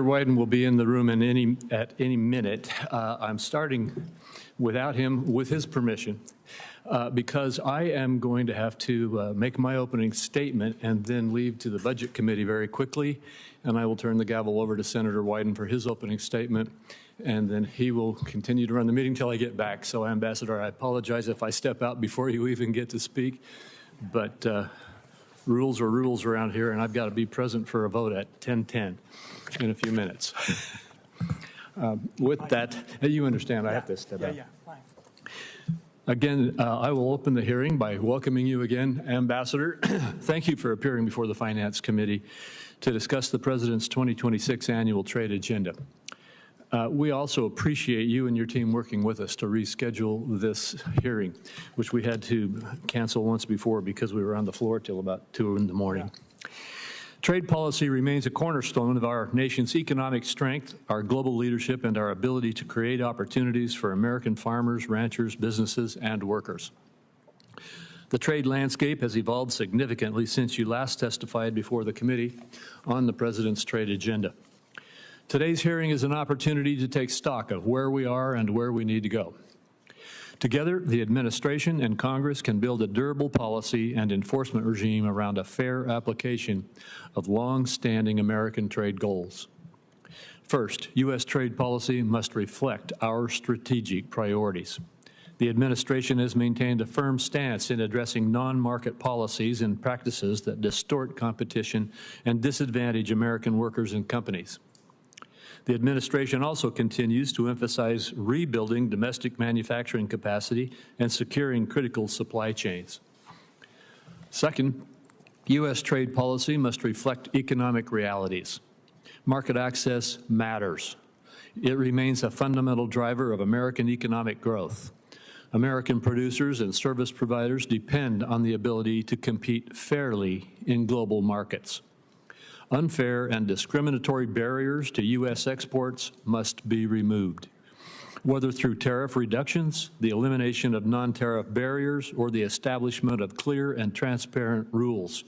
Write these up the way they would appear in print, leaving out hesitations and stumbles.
Wyden will be in the room at any minute. I'm starting without him, with his permission, because I am going to have to make my opening statement and then leave to the Budget Committee very quickly, and I will turn the gavel over to Senator Wyden for his opening statement, and then he will continue to run the meeting until I get back. So, Ambassador, I apologize if I step out before you even get to speak, but rules are rules around here, and I've got to be present for a vote at 10:10 in a few minutes. With that, you understand I have to step out. Fine. Again, I will open the hearing by welcoming you again, Ambassador. Thank you for appearing before the Finance Committee to discuss the President's 2026 Annual Trade Agenda. We also appreciate you and your team working with us to reschedule this hearing, which we had to cancel once before because we were on the floor till about 2 in the morning. Trade policy remains a cornerstone of our nation's economic strength, our global leadership, and our ability to create opportunities for American farmers, ranchers, businesses, and workers. The trade landscape has evolved significantly since you last testified before the committee on the President's trade agenda. Today's hearing is an opportunity to take stock of where we are and where we need to go. Together, the administration and Congress can build a durable policy and enforcement regime around a fair application of long-standing American trade goals. First, U.S. trade policy must reflect our strategic priorities. The administration has maintained a firm stance in addressing non-market policies and practices that distort competition and disadvantage American workers and companies. The administration also continues to emphasize rebuilding domestic manufacturing capacity and securing critical supply chains. Second, U.S. trade policy must reflect economic realities. Market access matters. It remains a fundamental driver of American economic growth. American producers and service providers depend on the ability to compete fairly in global markets. Unfair and discriminatory barriers to U.S. exports must be removed, whether through tariff reductions, the elimination of non-tariff barriers, or the establishment of clear and transparent rules,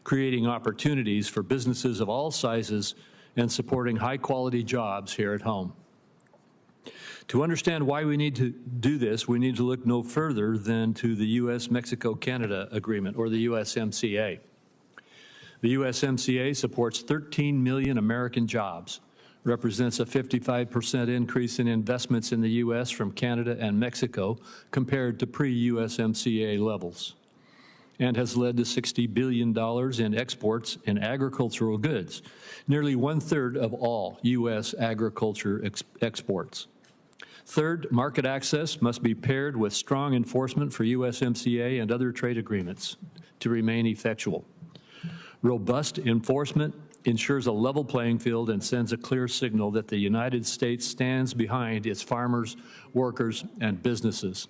creating opportunities for businesses of all sizes and supporting high-quality jobs here at home. To understand why we need to do this, we need to look no further than to the U.S.-Mexico-Canada Agreement, or the USMCA. The USMCA supports 13 million American jobs, represents a 55% increase in investments in the U.S. from Canada and Mexico compared to pre-USMCA levels, and has led to $60 billion in exports in agricultural goods, nearly 1/3 of all U.S. agriculture exports. Third, market access must be paired with strong enforcement for USMCA and other trade agreements to remain effectual. Robust enforcement ensures a level playing field and sends a clear signal that the United States stands behind its farmers, workers, and businesses.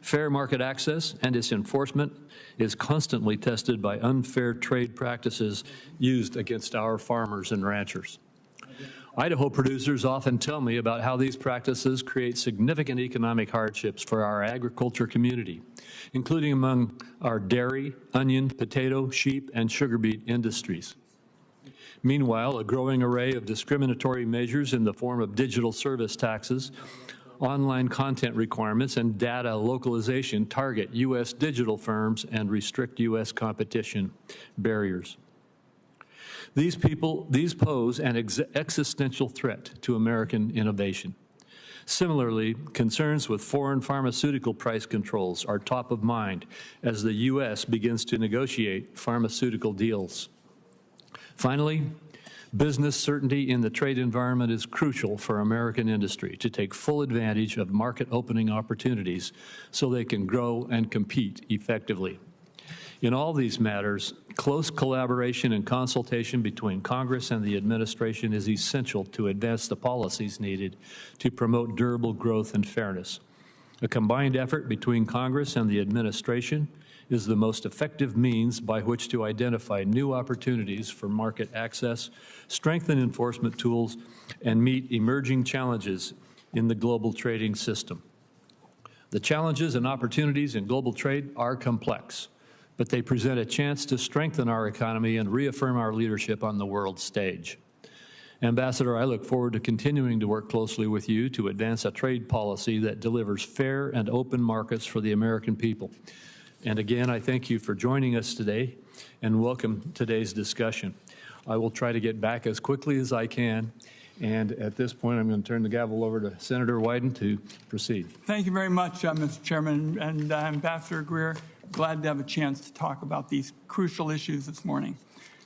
Fair market access and its enforcement is constantly tested by unfair trade practices used against our farmers and ranchers. Idaho producers often tell me about how these practices create significant economic hardships for our agriculture community, including among our dairy, onion, potato, sheep, and sugar beet industries. Meanwhile, a growing array of discriminatory measures in the form of digital service taxes, online content requirements, and data localization target U.S. digital firms and restrict U.S. competition barriers. These pose an existential threat to American innovation. Similarly, concerns with foreign pharmaceutical price controls are top of mind as the U.S. begins to negotiate pharmaceutical deals. Finally, business certainty in the trade environment is crucial for American industry to take full advantage of market opening opportunities so they can grow and compete effectively. In all these matters, close collaboration and consultation between Congress and the administration is essential to advance the policies needed to promote durable growth and fairness. A combined effort between Congress and the administration is the most effective means by which to identify new opportunities for market access, strengthen enforcement tools, and meet emerging challenges in the global trading system. The challenges and opportunities in global trade are complex, but they present a chance to strengthen our economy and reaffirm our leadership on the world stage. Ambassador, I look forward to continuing to work closely with you to advance a trade policy that delivers fair and open markets for the American people. And again, I thank you for joining us today and welcome today's discussion. I will try to get back as quickly as I can. And at this point, I'm going to turn the gavel over to Senator Wyden to proceed. Thank you very much, Mr. Chairman, and Ambassador Greer. Glad to have a chance to talk about these crucial issues this morning.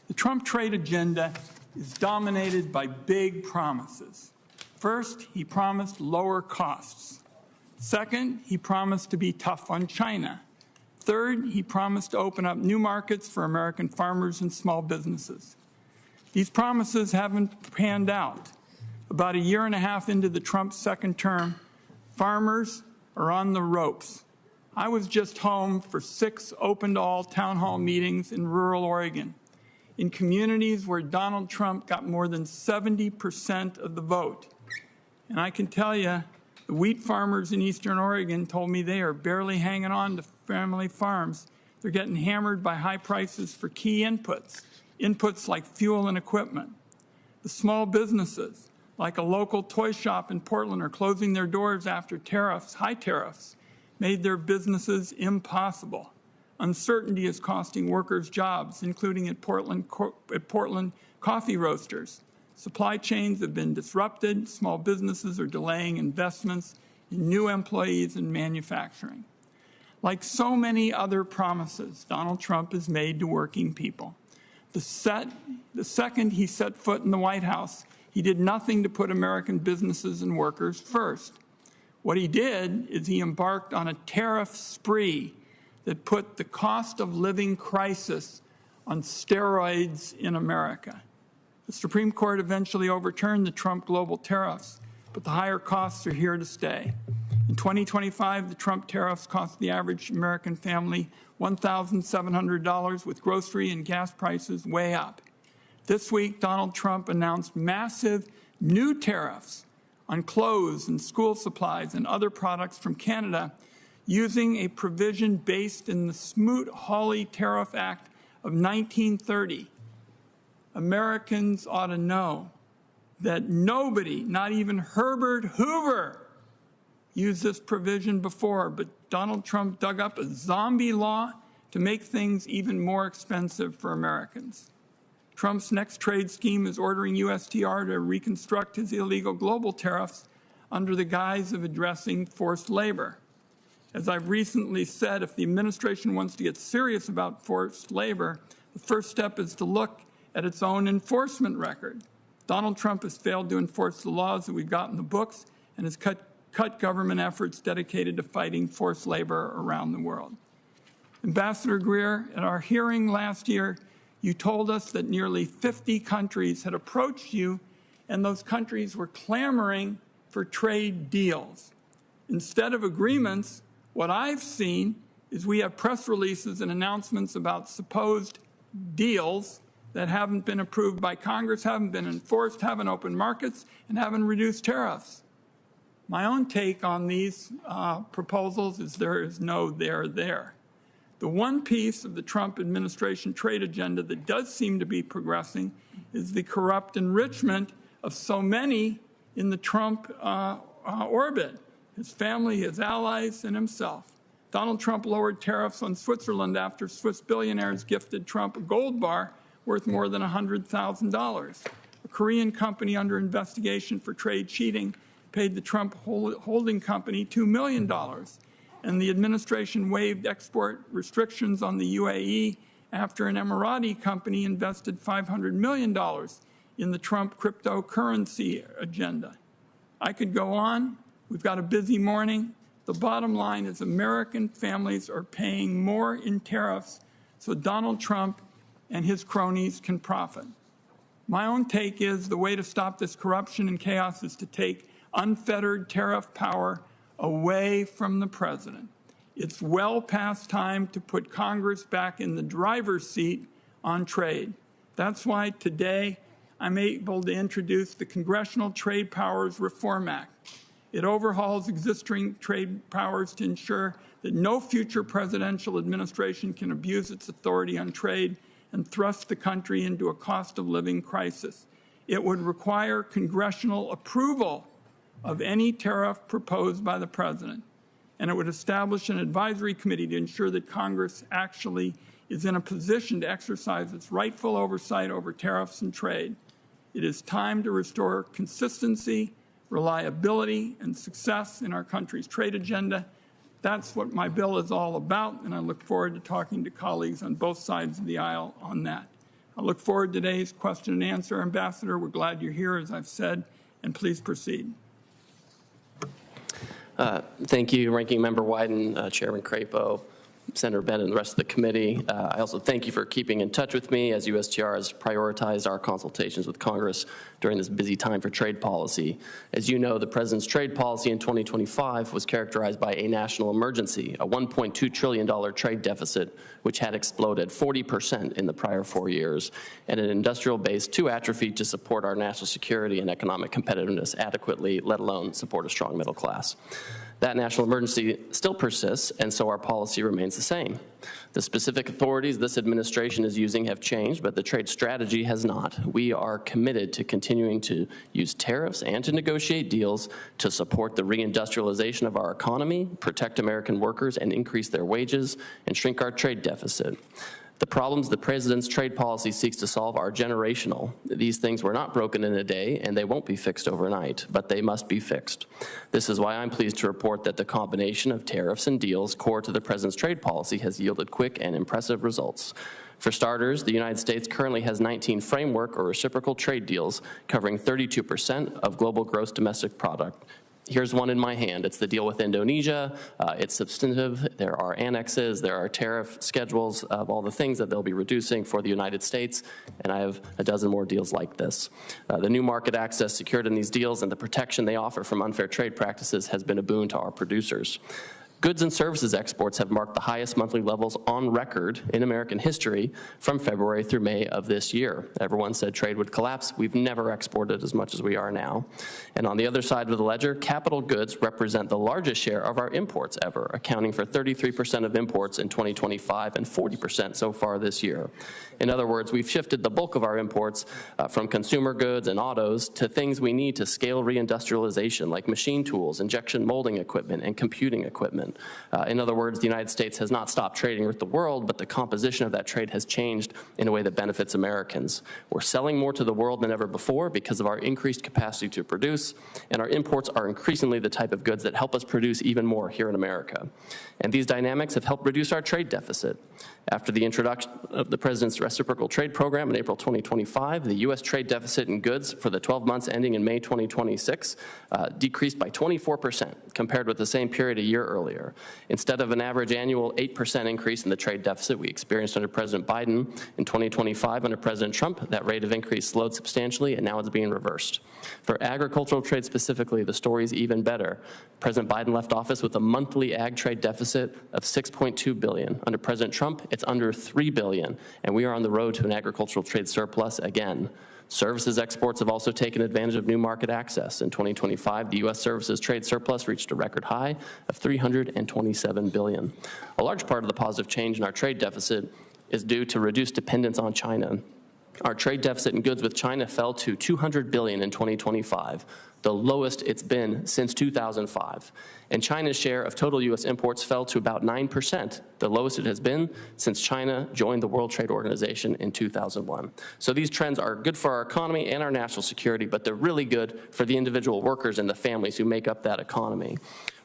The Trump trade agenda is dominated by big promises. First, he promised lower costs. Second, he promised to be tough on China. Third, he promised to open up new markets for American farmers and small businesses. These promises haven't panned out. About a year and a half into the Trump second term, farmers are on the ropes. I was just home for 6 open-to-all town hall meetings in rural Oregon, in communities where Donald Trump got more than 70% of the vote. And I can tell you, the wheat farmers in eastern Oregon told me they are barely hanging on to family farms. They're getting hammered by high prices for key inputs like fuel and equipment. The small businesses, like a local toy shop in Portland, are closing their doors after high tariffs, made their businesses impossible. Uncertainty is costing workers jobs, including at Portland coffee roasters. Supply chains have been disrupted. Small businesses are delaying investments in new employees and manufacturing. Like so many other promises Donald Trump has made to working people, the second he set foot in the White House, he did nothing to put American businesses and workers first. What he did is he embarked on a tariff spree that put the cost of living crisis on steroids in America. The Supreme Court eventually overturned the Trump global tariffs, but the higher costs are here to stay. In 2025, the Trump tariffs cost the average American family $1,700, with grocery and gas prices way up. This week, Donald Trump announced massive new tariffs on clothes and school supplies and other products from Canada, using a provision based in the Smoot-Hawley Tariff Act of 1930. Americans ought to know that nobody, not even Herbert Hoover, used this provision before, but Donald Trump dug up a zombie law to make things even more expensive for Americans. Trump's next trade scheme is ordering USTR to reconstruct his illegal global tariffs under the guise of addressing forced labor. As I've recently said, if the administration wants to get serious about forced labor, the first step is to look at its own enforcement record. Donald Trump has failed to enforce the laws that we've got in the books and has cut government efforts dedicated to fighting forced labor around the world. Ambassador Greer, at our hearing last year, you told us that nearly 50 countries had approached you, and those countries were clamoring for trade deals. Instead of agreements, what I've seen is we have press releases and announcements about supposed deals that haven't been approved by Congress, haven't been enforced, haven't opened markets, and haven't reduced tariffs. My own take on these proposals is there is no there. The one piece of the Trump administration trade agenda that does seem to be progressing is the corrupt enrichment of so many in the Trump orbit, his family, his allies, and himself. Donald Trump lowered tariffs on Switzerland after Swiss billionaires gifted Trump a gold bar worth more than $100,000. A Korean company under investigation for trade cheating paid the Trump holding company $2 million. And the administration waived export restrictions on the UAE after an Emirati company invested $500 million in the Trump cryptocurrency agenda. I could go on. We've got a busy morning. The bottom line is American families are paying more in tariffs so Donald Trump and his cronies can profit. My own take is the way to stop this corruption and chaos is to take unfettered tariff power away from the president. It's well past time to put Congress back in the driver's seat on trade. That's why today I'm able to introduce the Congressional Trade Powers Reform Act. It overhauls existing trade powers to ensure that no future presidential administration can abuse its authority on trade and thrust the country into a cost of living crisis. It would require congressional approval of any tariff proposed by the president, and it would establish an advisory committee to ensure that Congress actually is in a position to exercise its rightful oversight over tariffs and trade. It is time to restore consistency, reliability, and success in our country's trade agenda. That's what my bill is all about, and I look forward to talking to colleagues on both sides of the aisle on that. I look forward to today's question and answer. Ambassador, we're glad you're here, as I've said, and please proceed. Thank you, Ranking Member Wyden, Chairman Crapo, Senator Bennett, and the rest of the committee. I also thank you for keeping in touch with me as USTR has prioritized our consultations with Congress during this busy time for trade policy. As you know, the President's trade policy in 2025 was characterized by a national emergency, a $1.2 trillion trade deficit, which had exploded 40% in the prior 4 years, and an industrial base too atrophied to support our national security and economic competitiveness adequately, let alone support a strong middle class. That national emergency still persists, and so our policy remains the same. The specific authorities this administration is using have changed, but the trade strategy has not. We are committed to continuing to use tariffs and to negotiate deals to support the reindustrialization of our economy, protect American workers, and increase their wages, and shrink our trade deficit. The problems the President's trade policy seeks to solve are generational. These things were not broken in a day, and they won't be fixed overnight, but they must be fixed. This is why I'm pleased to report that the combination of tariffs and deals core to the President's trade policy has yielded quick and impressive results. For starters, the United States currently has 19 framework or reciprocal trade deals covering 32% of global gross domestic product. Here's one in my hand. It's the deal with Indonesia. It's substantive. There are annexes. There are tariff schedules of all the things that they'll be reducing for the United States, and I have a dozen more deals like this. The new market access secured in these deals and the protection they offer from unfair trade practices has been a boon to our producers. Goods and services exports have marked the highest monthly levels on record in American history from February through May of this year. Everyone said trade would collapse. We've never exported as much as we are now. And on the other side of the ledger, capital goods represent the largest share of our imports ever, accounting for 33% of imports in 2025 and 40% so far this year. In other words, we've shifted the bulk of our imports from consumer goods and autos to things we need to scale reindustrialization, like machine tools, injection molding equipment, and computing equipment. In other words, the United States has not stopped trading with the world, but the composition of that trade has changed in a way that benefits Americans. We're selling more to the world than ever before because of our increased capacity to produce, and our imports are increasingly the type of goods that help us produce even more here in America. And these dynamics have helped reduce our trade deficit. After the introduction of the President's reciprocal trade program in April 2025, the U.S. trade deficit in goods for the 12 months ending in May 2026 decreased by 24% compared with the same period a year earlier. Instead of an average annual 8% increase in the trade deficit we experienced under President Biden in 2025 under President Trump, that rate of increase slowed substantially, and now it's being reversed. For agricultural trade specifically, the story is even better. President Biden left office with a monthly ag trade deficit of $6.2 billion. Under President Trump, it's under $3 billion, and we are on the road to an agricultural trade surplus again. Services exports have also taken advantage of new market access. In 2025, the U.S. services trade surplus reached a record high of $327 billion. A large part of the positive change in our trade deficit is due to reduced dependence on China. Our trade deficit in goods with China fell to $200 billion in 2025, the lowest it's been since 2005. And China's share of total U.S. imports fell to about 9%, the lowest it has been since China joined the World Trade Organization in 2001. So these trends are good for our economy and our national security, but they're really good for the individual workers and the families who make up that economy.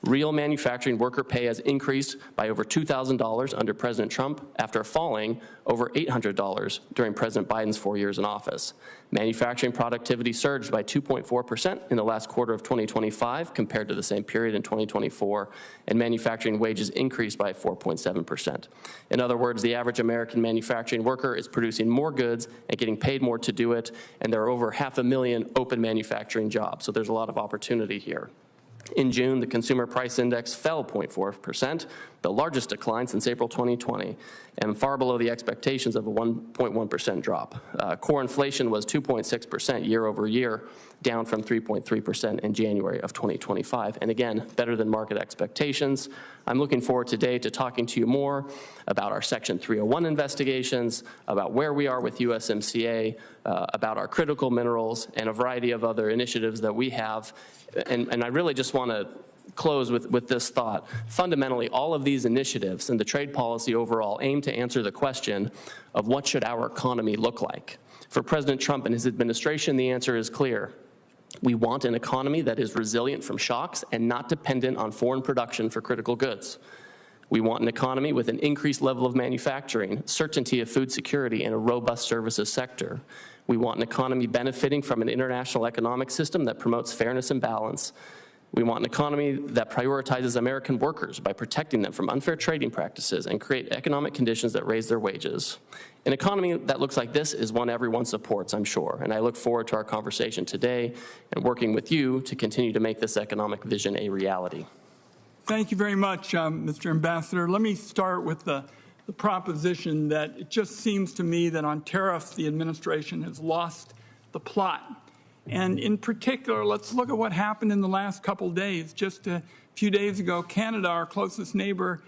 Real manufacturing worker pay has increased by over $2,000 under President Trump after falling over $800 during President Biden's 4 years in office. Manufacturing productivity surged by 2.4% in the last quarter of 2025 compared to the same period in 2024, and manufacturing wages increased by 4.7%. In other words, the average American manufacturing worker is producing more goods and getting paid more to do it, and there are over 500,000 open manufacturing jobs, so there's a lot of opportunity here. In June, the Consumer Price Index fell 0.4%, the largest decline since April 2020, and far below the expectations of a 1.1% drop. Core inflation was 2.6% year over year, down from 3.3% in January of 2025, and again, better than market expectations. I'm looking forward today to talking to you more about our Section 301 investigations, about where we are with USMCA, about our critical minerals, and a variety of other initiatives that we have. And I really just want to close with this thought. Fundamentally, all of these initiatives and the trade policy overall aim to answer the question of what should our economy look like. For President Trump and his administration, the answer is clear. We want an economy that is resilient from shocks and not dependent on foreign production for critical goods. We want an economy with an increased level of manufacturing, certainty of food security, and a robust services sector. We want an economy benefiting from an international economic system that promotes fairness and balance. We want an economy that prioritizes American workers by protecting them from unfair trading practices and create economic conditions that raise their wages. An economy that looks like this is one everyone supports, I'm sure, and I look forward to our conversation today and working with you to continue to make this economic vision a reality. Thank you very much, Mr. Ambassador. Let me start with the proposition that it just seems to me that on tariffs, the administration has lost the plot. And in particular, let's look at what happened in the last couple of days. Just a few days ago, Canada, our closest neighbor,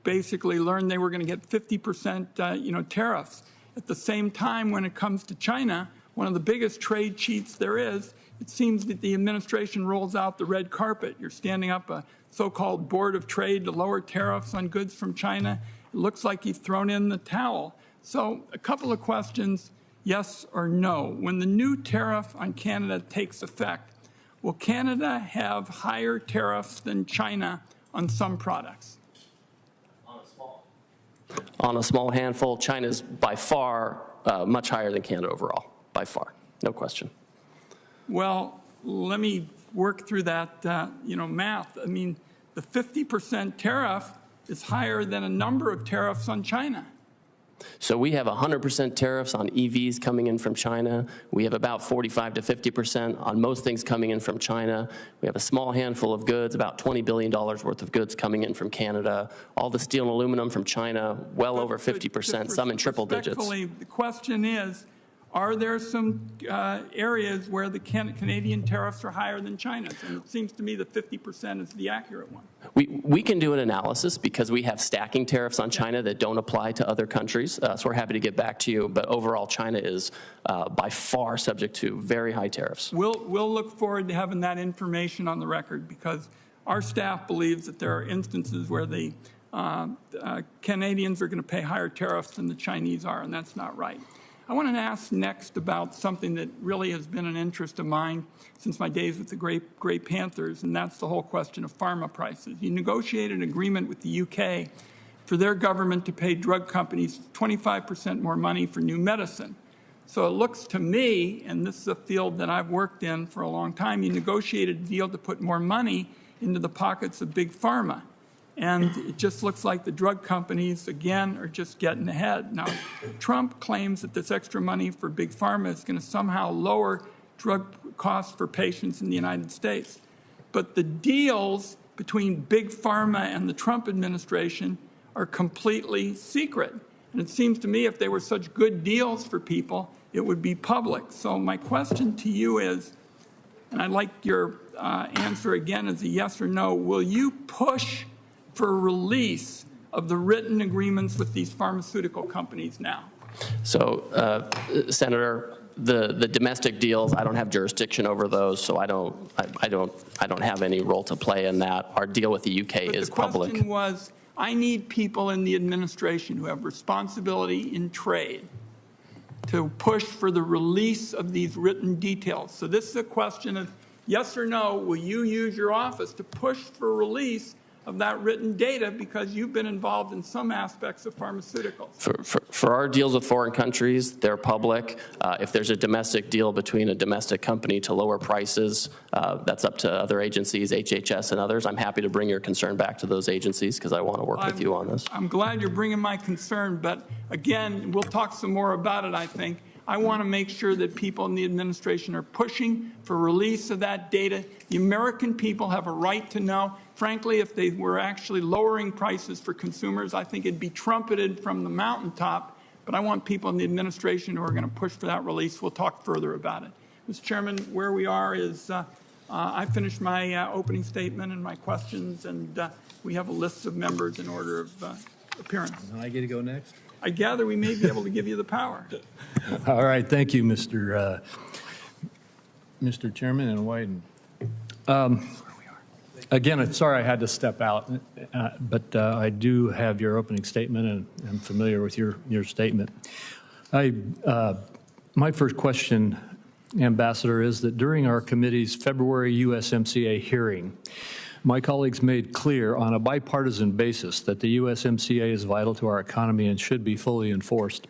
basically learned they were going to get 50% tariffs. At the same time, when it comes to China, one of the biggest trade cheats there is, it seems that the administration rolls out the red carpet. You're standing up a so-called board of trade to lower tariffs on goods from China. It looks like you've thrown in the towel. So a couple of questions. Yes or no? When the new tariff on Canada takes effect, will Canada have higher tariffs than China on some products? On a small handful, China's by far much higher than Canada overall, by far, no question. Well, let me work through that, math. I mean, the 50% tariff is higher than a number of tariffs on China. So we have 100% tariffs on EVs coming in from China. We have about 45 to 50% on most things coming in from China. We have a small handful of goods, about $20 billion worth of goods coming in from Canada. All the steel and aluminum from China, well over 50%, some in triple digits. The question is, are there some areas where the Canadian tariffs are higher than China's? And it seems to me that 50% is the accurate one. We can do an analysis because we have stacking tariffs on China that don't apply to other countries. So we're happy to get back to you. But overall, China is by far subject to very high tariffs. We'll look forward to having that information on the record because our staff believes that there are instances where the Canadians are going to pay higher tariffs than the Chinese are, and that's not right. I want to ask next about something that really has been an interest of mine since my days with the Grey Panthers, and that's the whole question of pharma prices. You negotiated an agreement with the UK for their government to pay drug companies 25% more money for new medicine. So it looks to me, and this is a field that I've worked in for a long time, you negotiated a deal to put more money into the pockets of big pharma. And it just looks like the drug companies, again, are just getting ahead. Now, Trump claims that this extra money for big pharma is going to somehow lower drug costs for patients in the United States. But the deals between big pharma and the Trump administration are completely secret. And it seems to me if they were such good deals for people, it would be public. So my question to you is, and I'd like your answer again as a yes or no, will you push for release of the written agreements with these pharmaceutical companies now? So, Senator, the domestic deals, I don't have jurisdiction over those, so I don't have any role to play in that. Our deal with the UK is public. The question was, I need people in the administration who have responsibility in trade to push for the release of these written details. So this is a question of yes or no, will you use your office to push for release of that written data because you've been involved in some aspects of pharmaceuticals? For our deals with foreign countries, they're public. If there's a domestic deal between a domestic company to lower prices, that's up to other agencies, HHS and others. I'm happy to bring your concern back to those agencies because I want to work with you on this. I'm glad you're bringing my concern, but again, we'll talk some more about it, I think. I want to make sure that people in the administration are pushing for release of that data. The American people have a right to know. Frankly, if they were actually lowering prices for consumers, I think it'd be trumpeted from the mountaintop. But I want people in the administration who are going to push for that release. We'll talk further about it. Mr. Chairman, where we are is I finished my opening statement and my questions, and we have a list of members in order of appearance. I get to go next? I gather we may be able to give you the power. All right, thank you, Mr. Chairman and Wyden. Again, I'm sorry I had to step out, but I do have your opening statement and I'm familiar with your statement. My first question, Ambassador, is that during our committee's February USMCA hearing, my colleagues made clear on a bipartisan basis that the USMCA is vital to our economy and should be fully enforced.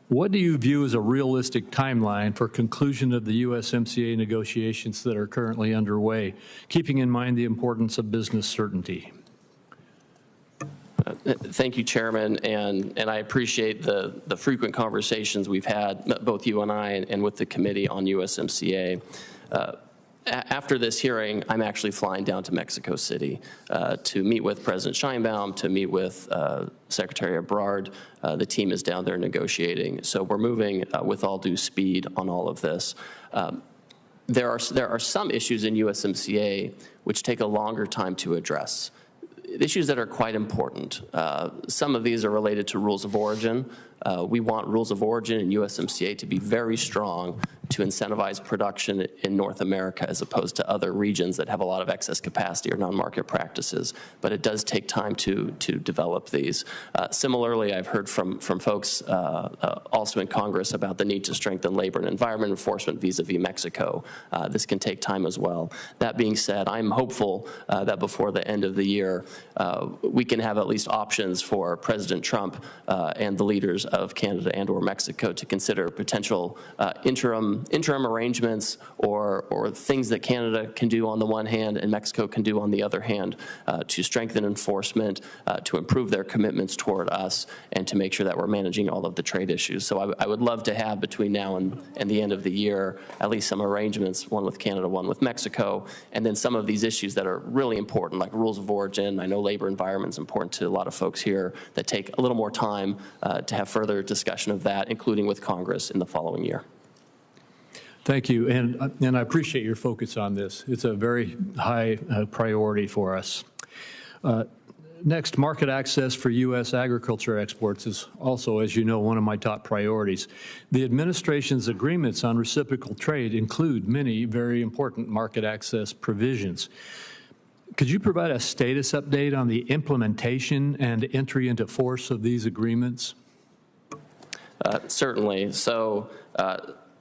What do you view as a realistic timeline for conclusion of the USMCA negotiations that are currently underway, keeping in mind the importance of business certainty? Thank you, Chairman, and I appreciate the frequent conversations we've had, both you and I, and with the committee on USMCA. After this hearing, I'm actually flying down to Mexico City to meet with President Sheinbaum, to meet with Secretary Ebrard. The team is down there negotiating. So we're moving with all due speed on all of this. There are some issues in USMCA which take a longer time to address. Issues that are quite important. Some of these are related to rules of origin. We want rules of origin in USMCA to be very strong to incentivize production in North America as opposed to other regions that have a lot of excess capacity or non-market practices. But it does take time to develop these. Similarly, I've heard from folks also in Congress about the need to strengthen labor and environment enforcement vis-a-vis Mexico. This can take time as well. That being said, I'm hopeful that before the end of the year, we can have at least options for President Trump and the leaders of Canada and or Mexico to consider potential interim arrangements or things that Canada can do on the one hand and Mexico can do on the other hand to strengthen enforcement, to improve their commitments toward us, and to make sure that we're managing all of the trade issues. So I would love to have between now and the end of the year at least some arrangements, one with Canada, one with Mexico, and then some of these issues that are really important, like rules of origin. I know labor environment is important to a lot of folks here, that take a little more time to have further discussion of that, including with Congress in the following year. Thank you, and I appreciate your focus on this. It's a very high priority for us. Next, market access for U.S. agriculture exports is also, as you know, one of my top priorities. The administration's agreements on reciprocal trade include many very important market access provisions. Could you provide a status update on the implementation and entry into force of these agreements? Certainly. So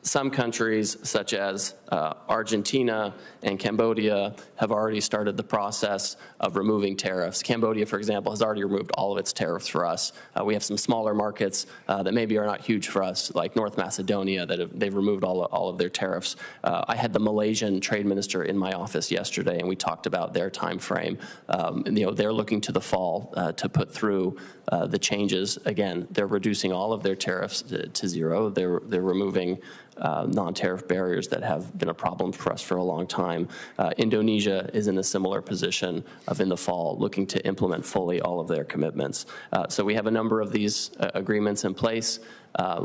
some countries, such as Argentina and Cambodia, have already started the process of removing tariffs. Cambodia, for example, has already removed all of its tariffs for us. We have some smaller markets that maybe are not huge for us, like North Macedonia, that they've removed all of their tariffs. I had the Malaysian trade minister in my office yesterday, and we talked about their time frame. They're looking to the fall to put through the changes. Again, they're reducing all of their tariffs to zero. They're removing non-tariff barriers that have been a problem for us for a long time. Indonesia is in a similar position of in the fall looking to implement fully all of their commitments. So we have a number of these agreements in place.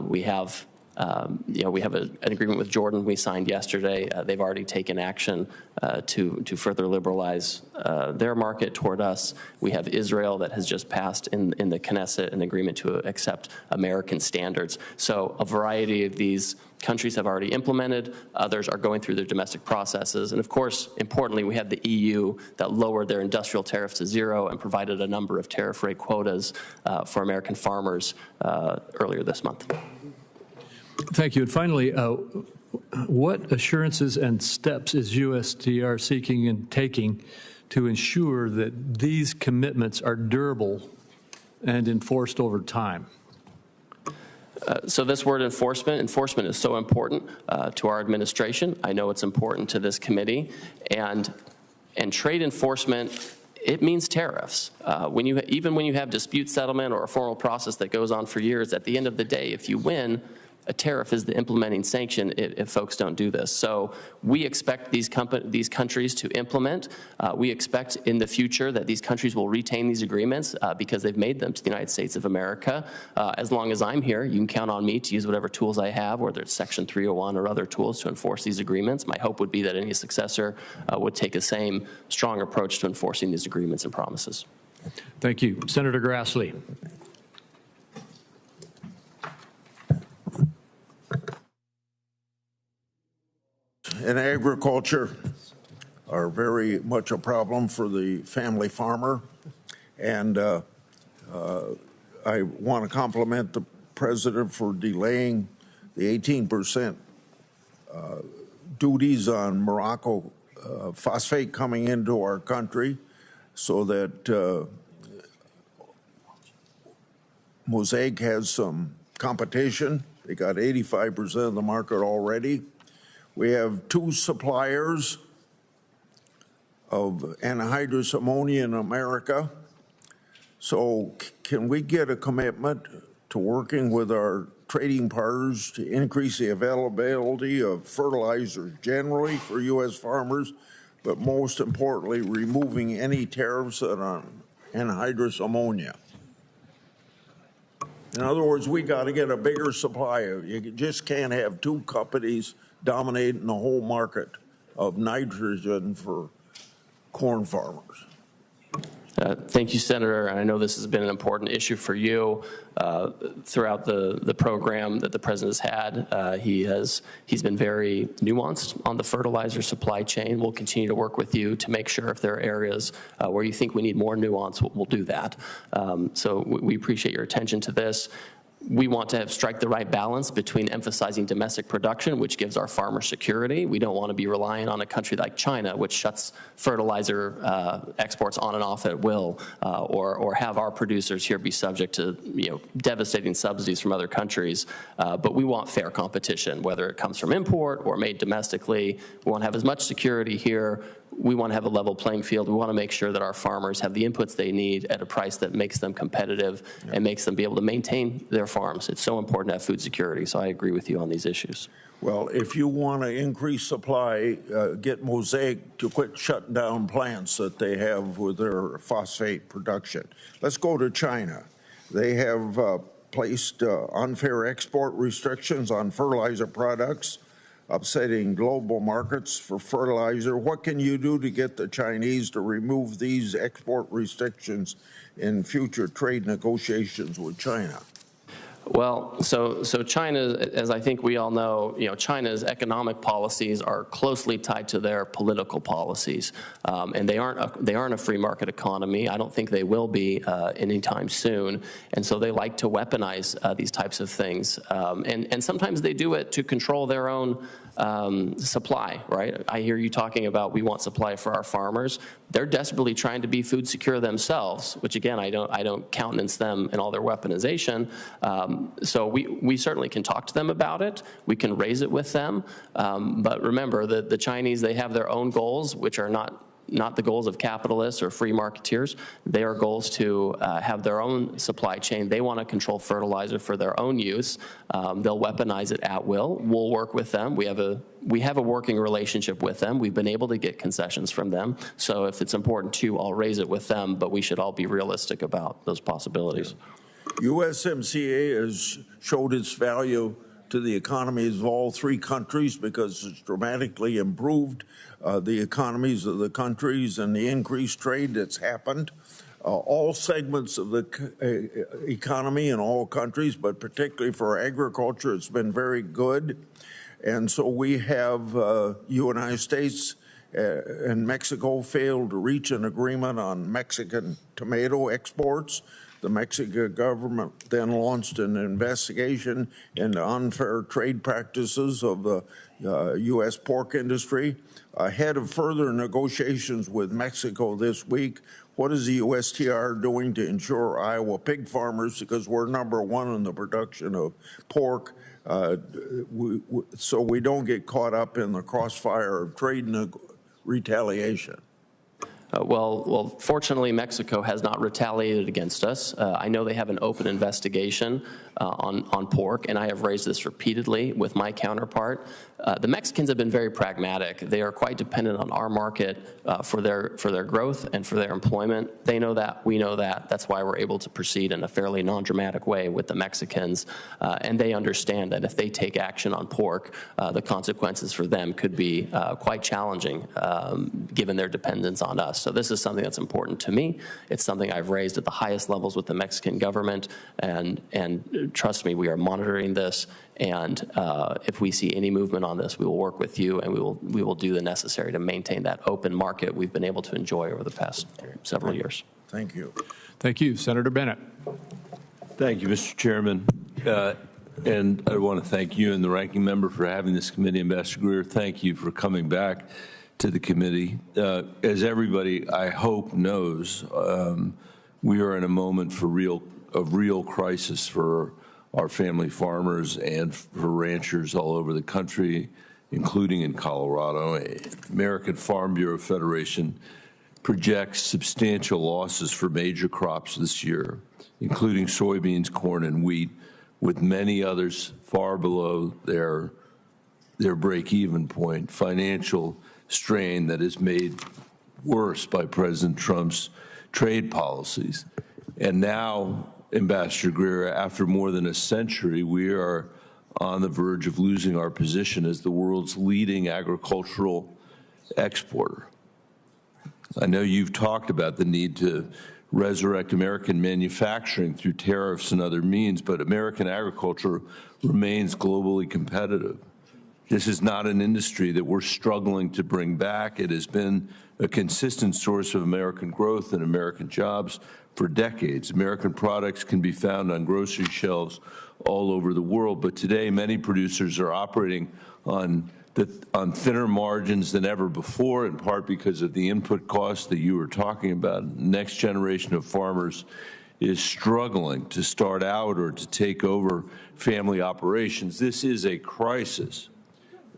We have an agreement with Jordan we signed yesterday. They've already taken action to further liberalize their market toward us. We have Israel that has just passed in the Knesset an agreement to accept American standards. So a variety of these countries have already implemented. Others are going through their domestic processes. And of course, importantly, we have the EU that lowered their industrial tariffs to zero and provided a number of tariff rate quotas for American farmers earlier this month. Thank you. And finally, what assurances and steps is USTR seeking and taking to ensure that these commitments are durable and enforced over time? So this word enforcement is so important to our administration. I know it's important to this committee. And trade enforcement, it means tariffs. Even when you have dispute settlement or a formal process that goes on for years, at the end of the day, if you win, a tariff is the implementing sanction if folks don't do this. So we expect these countries to implement. We expect in the future that these countries will retain these agreements because they've made them to the United States of America. As long as I'm here, you can count on me to use whatever tools I have, whether it's Section 301 or other tools, to enforce these agreements. My hope would be that any successor would take the same strong approach to enforcing these agreements and promises. Thank you. Senator Grassley. in agriculture are very much a problem for the family farmer. And I want to compliment the President for delaying the 18% duties on Morocco phosphate coming into our country so that Mosaic has some competition. They got 85% of the market already. We have 2 suppliers of anhydrous ammonia in America. So can we get a commitment to working with our trading partners to increase the availability of fertilizers generally for U.S. farmers, but most importantly, removing any tariffs on anhydrous ammonia? In other words, we got to get a bigger supply. You just can't have 2 companies dominating the whole market of nitrogen for corn farmers. Thank you, Senator. And I know this has been an important issue for you throughout the program that the President has had. He's been very nuanced on the fertilizer supply chain. We'll continue to work with you to make sure if there are areas where you think we need more nuance, we'll do that. So we appreciate your attention to this. We want to strike the right balance between emphasizing domestic production, which gives our farmers security. We don't want to be relying on a country like China, which shuts fertilizer exports on and off at will, or have our producers here be subject to devastating subsidies from other countries. But we want fair competition, whether it comes from import or made domestically. We want to have as much security here. We want to have a level playing field. We want to make sure that our farmers have the inputs they need at a price that makes them competitive and makes them be able to maintain their farms. It's so important to have food security, so I agree with you on these issues. Well, if you want to increase supply, get Mosaic to quit shutting down plants that they have with their phosphate production. Let's go to China. They have placed unfair export restrictions on fertilizer products, upsetting global markets for fertilizer. What can you do to get the Chinese to remove these export restrictions in future trade negotiations with China? Well, so China, as I think we all know, China's economic policies are closely tied to their political policies, and they aren't a free market economy. I don't think they will be anytime soon, and so they like to weaponize these types of things, and sometimes they do it to control their own supply. Right? I hear you talking about we want supply for our farmers. They're desperately trying to be food secure themselves, which again I don't countenance them in all their weaponization. So we certainly can talk to them about it. We can raise it with them. But remember that the Chinese, they have their own goals, which are not the goals of capitalists or free marketeers. They are goals to have their own supply chain. They want to control fertilizer for their own use. They'll weaponize it at will. We'll work with them. We have a working relationship with them. We've been able to get concessions from them. So if it's important too, I'll raise it with them, but we should all be realistic about those possibilities. USMCA has showed its value to the economies of all 3 countries because it's dramatically improved the economies of the countries and the increased trade that's happened. All segments of the economy in all countries, but particularly for agriculture, it's been very good. And so we have United States and Mexico failed to reach an agreement on Mexican tomato exports. The Mexican government then launched an investigation into unfair trade practices of the U.S. pork industry. Ahead of further negotiations with Mexico this week, what is the USTR doing to ensure Iowa pig farmers, because we're #1 in the production of pork, so we don't get caught up in the crossfire of trade retaliation? Well, fortunately, Mexico has not retaliated against us. I know they have an open investigation on pork, and I have raised this repeatedly with my counterpart. The Mexicans have been very pragmatic. They are quite dependent on our market for their growth and for their employment. They know that. We know that. That's why we're able to proceed in a fairly non-dramatic way with the Mexicans. And they understand that if they take action on pork, the consequences for them could be quite challenging given their dependence on us. So this is something that's important to me. It's something I've raised at the highest levels with the Mexican government, and trust me, we are monitoring this, and if we see any movement on this, we will work with you, and we will do the necessary to maintain that open market we've been able to enjoy over the past several years. Thank you. Thank you. Senator Bennett. Thank you, Mr. Chairman. And I want to thank you and the ranking member for having this committee. Ambassador Greer, thank you for coming back to the committee. As everybody, I hope, knows, we are in a moment of real crisis for our family farmers and for ranchers all over the country, including in Colorado. American Farm Bureau Federation projects substantial losses for major crops this year, including soybeans, corn, and wheat, with many others far below their break-even point. Financial strain that is made worse by President Trump's trade policies. And now, Ambassador Greer, after more than a century, we are on the verge of losing our position as the world's leading agricultural exporter. I know you've talked about the need to resurrect American manufacturing through tariffs and other means, but American agriculture remains globally competitive. This is not an industry that we're struggling to bring back. It has been a consistent source of American growth and American jobs for decades. American products can be found on grocery shelves all over the world, but today many producers are operating on thinner margins than ever before, in part because of the input costs that you were talking about. The next generation of farmers is struggling to start out or to take over family operations. This is a crisis,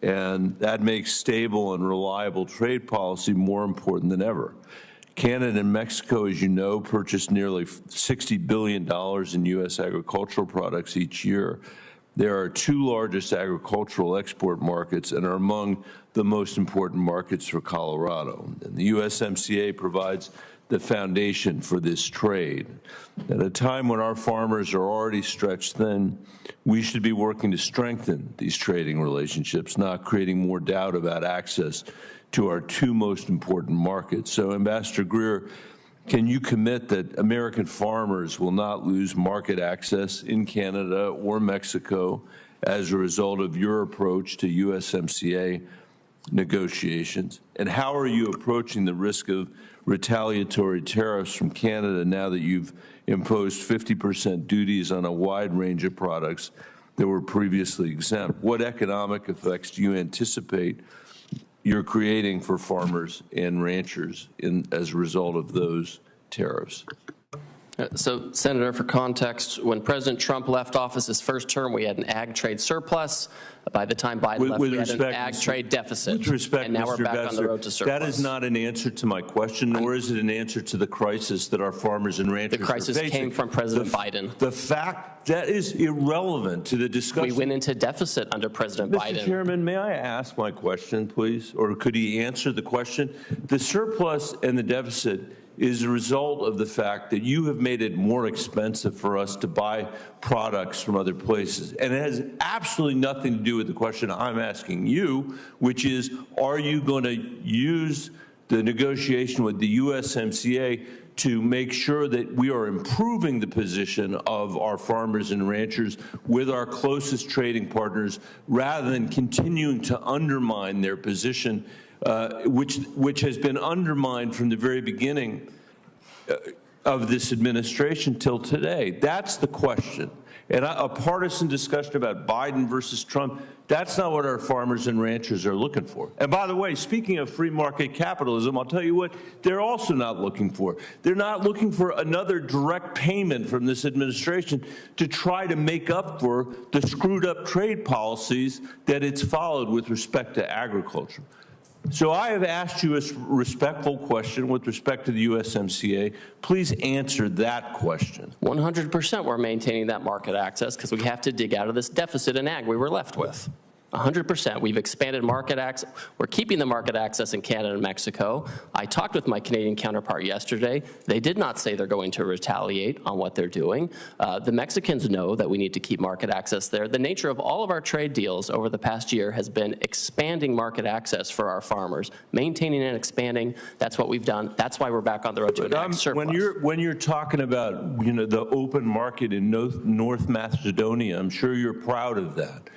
and that makes stable and reliable trade policy more important than ever. Canada and Mexico, as you know, purchase nearly $60 billion in U.S. agricultural products each year. They are our two largest agricultural export markets and are among the most important markets for Colorado. And the USMCA provides the foundation for this trade. At a time when our farmers are already stretched thin, we should be working to strengthen these trading relationships, not creating more doubt about access to our two most important markets. So, Ambassador Greer, can you commit that American farmers will not lose market access in Canada or Mexico as a result of your approach to USMCA negotiations? And how are you approaching the risk of retaliatory tariffs from Canada now that you've imposed 50% duties on a wide range of products that were previously exempt? What economic effects do you anticipate you're creating for farmers and ranchers as a result of those tariffs? So, Senator, for context, when President Trump left office his first term, we had an ag trade surplus. By the time Biden left, we had an ag trade deficit. With respect, and now we're back on the road to surplus. That is not an answer to my question, nor is it an answer to the crisis that our farmers and ranchers are facing. The crisis came from President Biden. The fact that is irrelevant to the discussion. We went into deficit under President Biden. Mr. Chairman, may I ask my question, please? Or could he answer the question? The surplus and the deficit is a result of the fact that you have made it more expensive for us to buy products from other places. And it has absolutely nothing to do with the question I'm asking you, which is, are you going to use the negotiation with the USMCA to make sure that we are improving the position of our farmers and ranchers with our closest trading partners, rather than continuing to undermine their position, which has been undermined from the very beginning of this administration till today? That's the question. And a partisan discussion about Biden versus Trump, that's not what our farmers and ranchers are looking for. And by the way, speaking of free market capitalism, I'll tell you what they're also not looking for. They're not looking for another direct payment from this administration to try to make up for the screwed up trade policies that it's followed with respect to agriculture. So I have asked you a respectful question with respect to the USMCA. Please answer that question. 100% we're maintaining that market access because we have to dig out of this deficit in ag we were left with. 100%. We've expanded market access. We're keeping the market access in Canada and Mexico. I talked with my Canadian counterpart yesterday. They did not say they're going to retaliate on what they're doing. The Mexicans know that we need to keep market access there. The nature of all of our trade deals over the past year has been expanding market access for our farmers, maintaining and expanding. That's what we've done. That's why we're back on the road to an surplus. When you're talking about the open market in North Macedonia, I'm sure you're proud of that.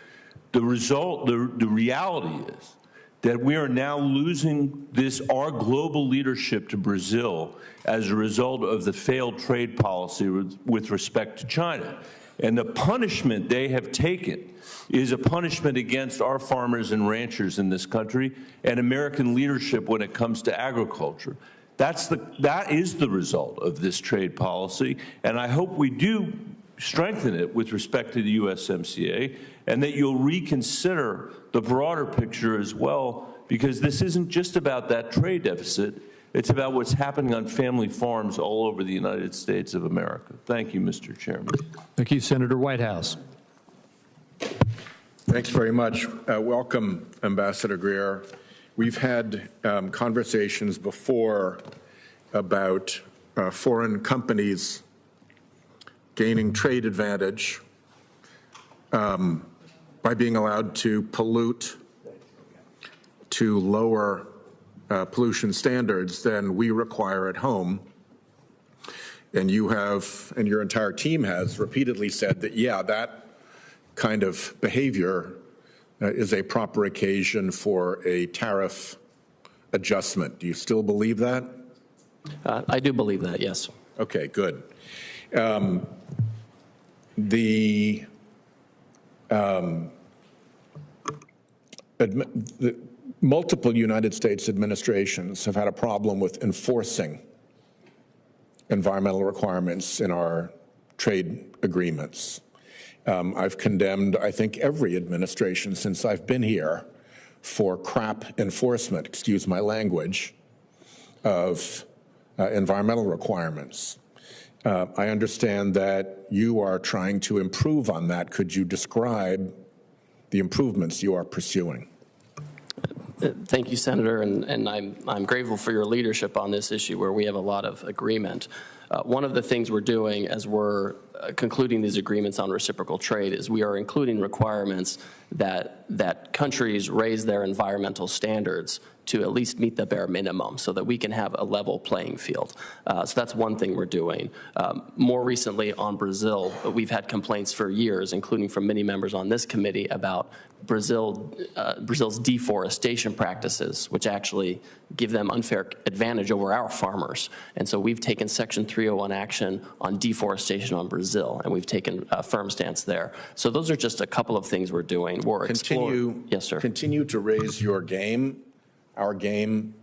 The result, the reality is that we are now losing our global leadership to Brazil as a result of the failed trade policy with respect to China. And the punishment they have taken is a punishment against our farmers and ranchers in this country and American leadership when it comes to agriculture. That is the result of this trade policy, and I hope we do strengthen it with respect to the USMCA, and that you'll reconsider the broader picture as well, because this isn't just about that trade deficit. It's about what's happening on family farms all over the United States of America. Thank you, Mr. Chairman. Thank you, Senator Whitehouse. Thanks very much. Welcome, Ambassador Greer. We've had conversations before about foreign companies gaining trade advantage by being allowed to pollute to lower pollution standards than we require at home. And you have, and your entire team has repeatedly said that, yeah, that kind of behavior is a proper occasion for a tariff adjustment. Do you still believe that? I do believe that, yes. Okay, good. The multiple United States administrations have had a problem with enforcing environmental requirements in our trade agreements. I've condemned, I think, every administration since I've been here for crap enforcement, excuse my language, of environmental requirements. I understand that you are trying to improve on that. Could you describe the improvements you are pursuing? Thank you, Senator, and I'm grateful for your leadership on this issue where we have a lot of agreement. One of the things we're doing as we're concluding these agreements on reciprocal trade is we are including requirements that countries raise their environmental standards to at least meet the bare minimum so that we can have a level playing field. So that's one thing we're doing. More recently on Brazil, we've had complaints for years, including from many members on this committee, about Brazil's deforestation practices, which actually give them unfair advantage over our farmers. And so we've taken Section 301 action on deforestation on Brazil, and we've taken a firm stance there. So those are just a couple of things we're doing. We're exploring. Yes, sir. Continue to raise your game. Our game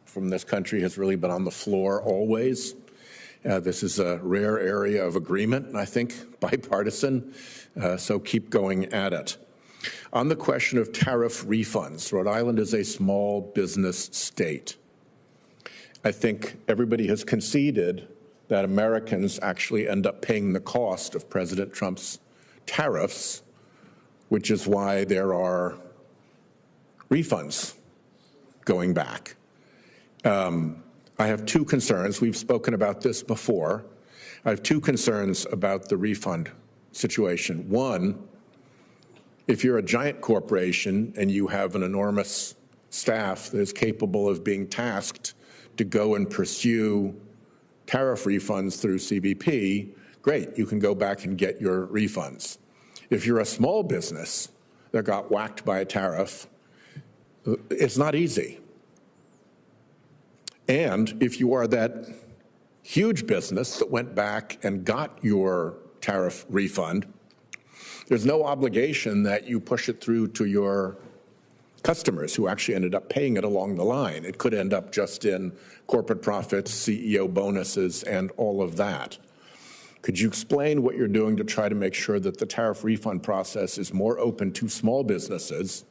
from this country has really been on the floor always. This is a rare area of agreement, and I think bipartisan, so keep going at it. On the question of tariff refunds, Rhode Island is a small business state. I think everybody has conceded that Americans actually end up paying the cost of President Trump's tariffs, which is why there are refunds going back. I have two concerns. We've spoken about this before. I have two concerns about the refund situation. One, if you're a giant corporation and you have an enormous staff that is capable of being tasked to go and pursue tariff refunds through CBP, great, you can go back and get your refunds. If you're a small business that got whacked by a tariff, it's not easy. And if you are that huge business that went back and got your tariff refund, there's no obligation that you push it through to your customers who actually ended up paying it along the line. It could end up just in corporate profits, CEO bonuses, and all of that. Could you explain what you're doing to try to make sure that the tariff refund process is more open to small businesses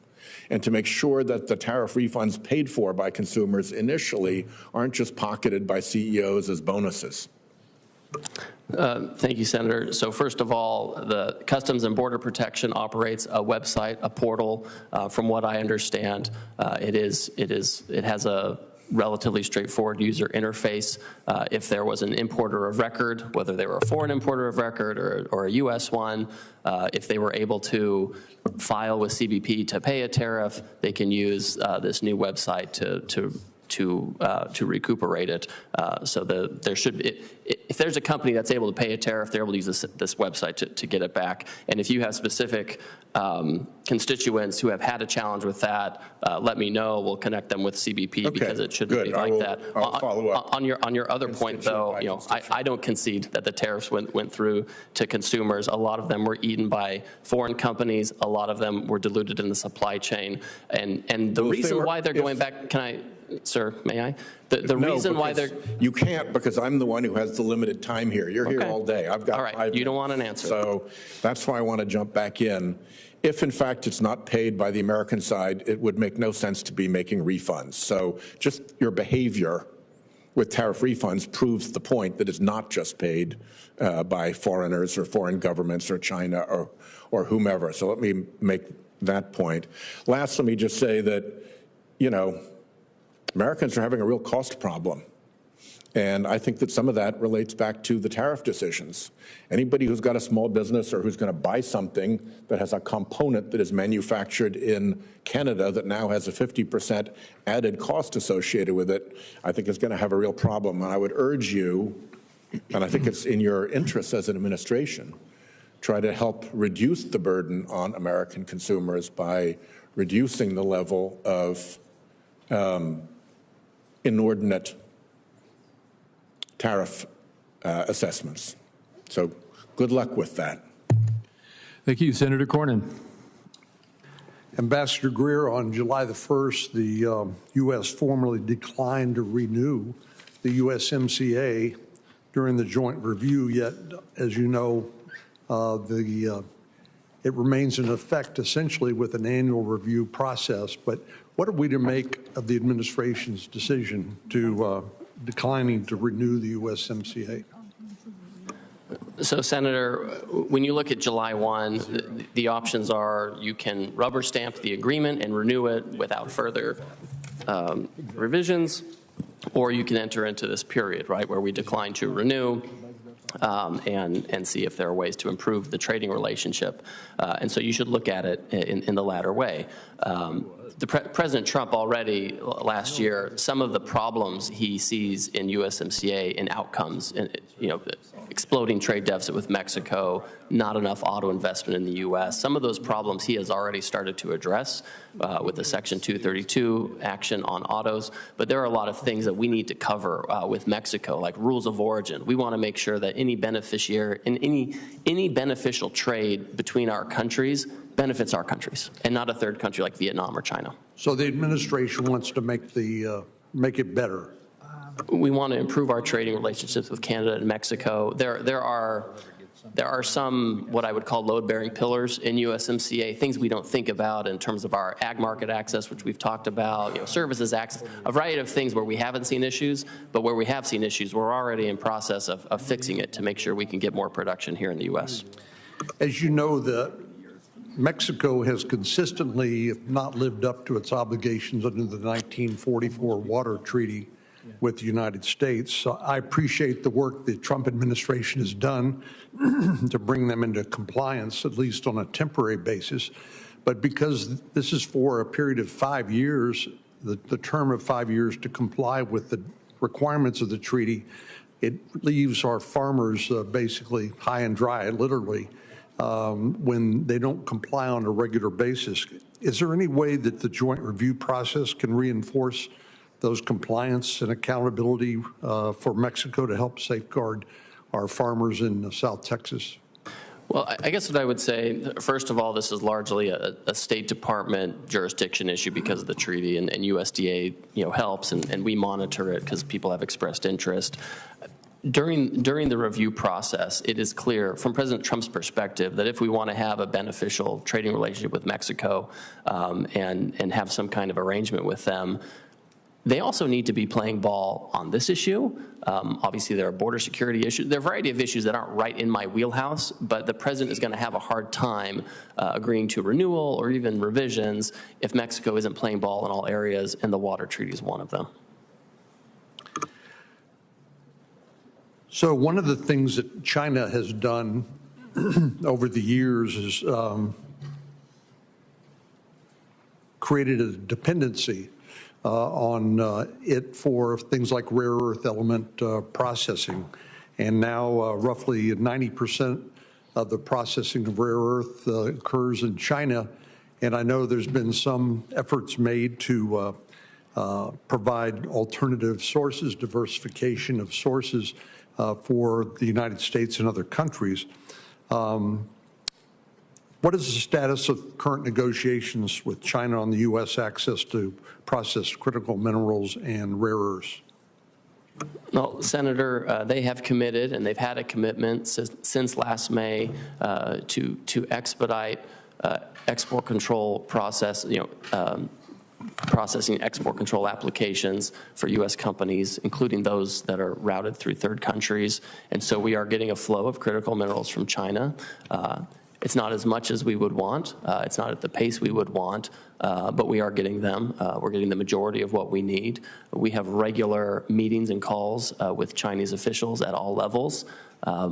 and to make sure that the tariff refunds paid for by consumers initially aren't just pocketed by CEOs as bonuses? Thank you, Senator. So first of all, the Customs and Border Protection operates a website, a portal. From what I understand, it has a relatively straightforward user interface. If there was an importer of record, whether they were a foreign importer of record or a U.S. one, if they were able to file with CBP to pay a tariff, they can use this new website to recuperate it. So there should be, if there's a company that's able to pay a tariff, they're able to use this website to get it back. And if you have specific constituents who have had a challenge with that, let me know. We'll connect them with CBP because it shouldn't be like that. I'll follow up. On your other point, though, I don't concede that the tariffs went through to consumers. A lot of them were eaten by foreign companies. A lot of them were diluted in the supply chain. And the reason why they're going back, can I? Sir, may I? The reason why they're... You can't, because I'm the one who has the limited time here. You're here all day. I've got all right. 5 minutes. You don't want an answer. So that's why I want to jump back in. If, in fact, it's not paid by the American side, it would make no sense to be making refunds. So just your behavior with tariff refunds proves the point that it's not just paid by foreigners or foreign governments or China or whomever. So let me make that point. Last, let me just say that, Americans are having a real cost problem. And I think that some of that relates back to the tariff decisions. Anybody who's got a small business or who's going to buy something that has a component that is manufactured in Canada that now has a 50% added cost associated with it, I think is going to have a real problem. And I would urge you, and I think it's in your interest as an administration, try to help reduce the burden on American consumers by reducing the level of inordinate tariff assessments. So good luck with that. Thank you, Senator Cornyn. Ambassador Greer, on July the 1st, the U.S. formally declined to renew the USMCA during the joint review, yet, as you know, it remains in effect essentially with an annual review process. But what are we to make of the administration's decision to declining to renew the USMCA? So, Senator, when you look at July 1, the options are you can rubber stamp the agreement and renew it without further revisions, or you can enter into this period, right, where we decline to renew and see if there are ways to improve the trading relationship. And so you should look at it in the latter way. President Trump already last year, some of the problems he sees in USMCA in outcomes, exploding trade deficit with Mexico, not enough auto investment in the U.S. Some of those problems he has already started to address with the Section 232 action on autos. But there are a lot of things that we need to cover with Mexico, like rules of origin. We want to make sure that any beneficiary and any beneficial trade between our countries benefits our countries and not a third country like Vietnam or China. So the administration wants to make it better. We want to improve our trading relationships with Canada and Mexico. There are some what I would call load-bearing pillars in USMCA, things we don't think about in terms of our ag market access, which we've talked about, services access, a variety of things where we haven't seen issues, but where we have seen issues, we're already in process of fixing it to make sure we can get more production here in the U.S. As you know, Mexico has consistently not lived up to its obligations under the 1944 Water Treaty with the United States. So I appreciate the work the Trump administration has done to bring them into compliance, at least on a temporary basis. But because this is for a period of 5 years, the term of 5 years to comply with the requirements of the treaty, it leaves our farmers basically high and dry, literally, when they don't comply on a regular basis. Is there any way that the joint review process can reinforce those compliance and accountability for Mexico to help safeguard our farmers in South Texas? Well, I guess what I would say, first of all, this is largely a State Department jurisdiction issue because of the treaty, and USDA helps, and we monitor it because people have expressed interest. During the review process, it is clear from President Trump's perspective that if we want to have a beneficial trading relationship with Mexico and have some kind of arrangement with them, They also need to be playing ball on this issue. Obviously, there are border security issues. There are a variety of issues that aren't right in my wheelhouse, but the president is going to have a hard time agreeing to renewal or even revisions if Mexico isn't playing ball in all areas, and the water treaty is one of them. So one of the things that China has done over the years is created a dependency on it for things like rare earth element processing. And now roughly 90% of the processing of rare earth occurs in China. And I know there's been some efforts made to provide alternative sources, diversification of sources for the United States and other countries. What is the status of current negotiations with China on the U.S. access to processed critical minerals and rare earths? Well, Senator, they have committed, and they've had a commitment since last May to expedite export control process, processing export control applications for U.S. companies, including those that are routed through third countries. And so we are getting a flow of critical minerals from China. It's not as much as we would want. It's not at the pace we would want, but we are getting them. We're getting the majority of what we need. We have regular meetings and calls with Chinese officials at all levels.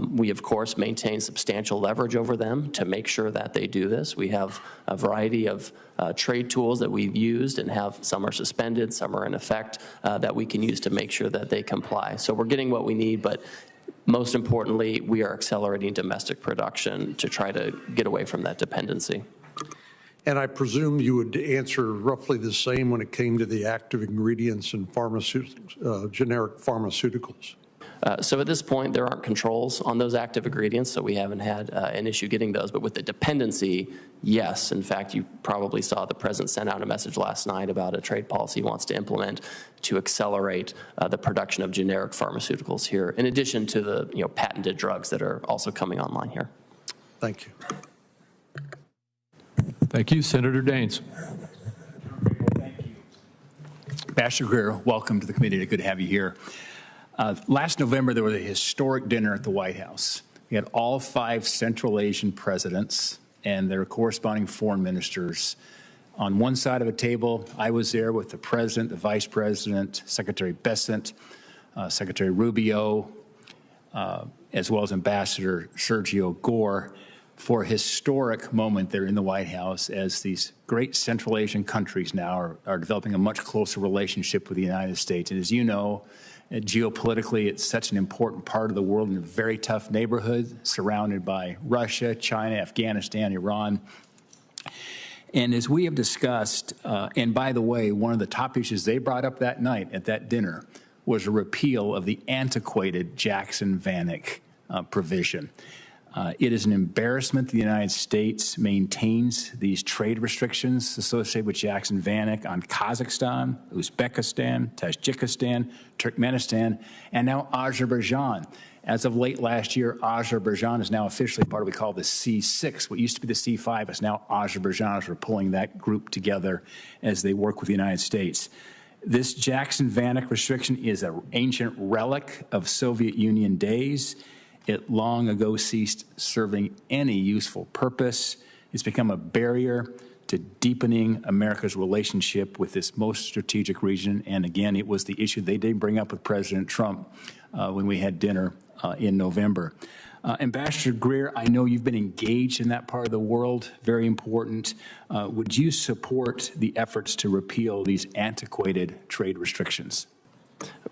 We, of course, maintain substantial leverage over them to make sure that they do this. We have a variety of trade tools that we've used, and have some are suspended, some are in effect, that we can use to make sure that they comply. So we're getting what we need, but most importantly, we are accelerating domestic production to try to get away from that dependency. And I presume you would answer roughly the same when it came to the active ingredients in generic pharmaceuticals. So at this point, there aren't controls on those active ingredients, so we haven't had an issue getting those. But with the dependency, yes. In fact, you probably saw the president send out a message last night about a trade policy he wants to implement to accelerate the production of generic pharmaceuticals here, in addition to the patented drugs that are also coming online here. Thank you. Thank you. Senator Daines. Thank you. Ambassador Greer, welcome to the committee. Good to have you here. Last November, there was a historic dinner at the White House. We had all 5 Central Asian presidents and their corresponding foreign ministers on one side of a table. I was there with the president, the vice president, Secretary Bessent, Secretary Rubio, as well as Ambassador Sergio Gore, for a historic moment there in the White House as these great Central Asian countries now are developing a much closer relationship with the United States. And as you know, geopolitically, it's such an important part of the world in a very tough neighborhood surrounded by Russia, China, Afghanistan, Iran. And as we have discussed, and by the way, one of the top issues they brought up that night at that dinner was a repeal of the antiquated Jackson-Vanik provision. It is an embarrassment the United States maintains these trade restrictions associated with Jackson-Vanik on Kazakhstan, Uzbekistan, Tajikistan, Turkmenistan, and now Azerbaijan. As of late last year, Azerbaijan is now officially part of what we call the C6. What used to be the C5 is now Azerbaijan, as we're pulling that group together as they work with the United States. This Jackson-Vanik restriction is an ancient relic of Soviet Union days. It long ago ceased serving any useful purpose. It's become a barrier to deepening America's relationship with this most strategic region. And again, it was the issue they did bring up with President Trump when we had dinner in November. Ambassador Greer, I know you've been engaged in that part of the world, very important. Would you support the efforts to repeal these antiquated trade restrictions?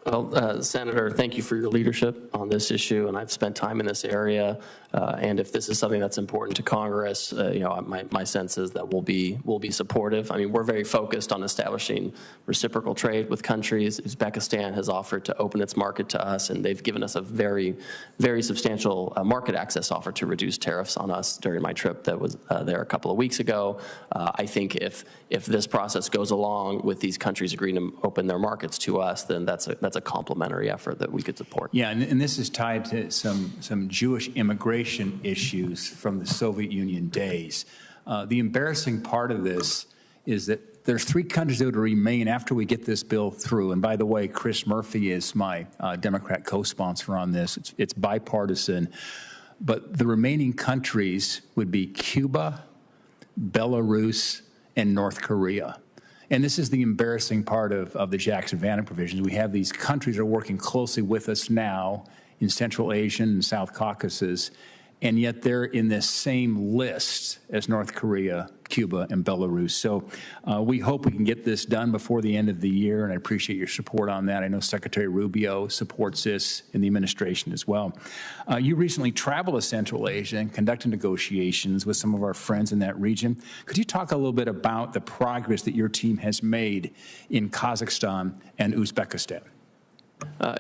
Well, Senator, thank you for your leadership on this issue, and I've spent time in this area. And if this is something that's important to Congress, my sense is that we'll be supportive. I mean, we're very focused on establishing reciprocal trade with countries. Uzbekistan has offered to open its market to us, and they've given us a very, very substantial market access offer to reduce tariffs on us during my trip that was there a couple of weeks ago. I think if this process goes along with these countries agreeing to open their markets to us, then that's a complementary effort that we could support. Yeah, and this is tied to some Jewish immigration issues from the Soviet Union days. The embarrassing part of this is that there's 3 countries that would remain after we get this bill through. And by the way, Chris Murphy is my Democrat co-sponsor on this. It's bipartisan. But the remaining countries would be Cuba, Belarus, and North Korea. And this is the embarrassing part of the Jackson-Vannon provisions. We have these countries that are working closely with us now in Central Asia and South Caucasus, and yet they're in this same list as North Korea, Cuba, and Belarus. So we hope we can get this done before the end of the year, and I appreciate your support on that. I know Secretary Rubio supports this in the administration as well. You recently traveled to Central Asia and conducted negotiations with some of our friends in that region. Could you talk a little bit about the progress that your team has made in Kazakhstan and Uzbekistan?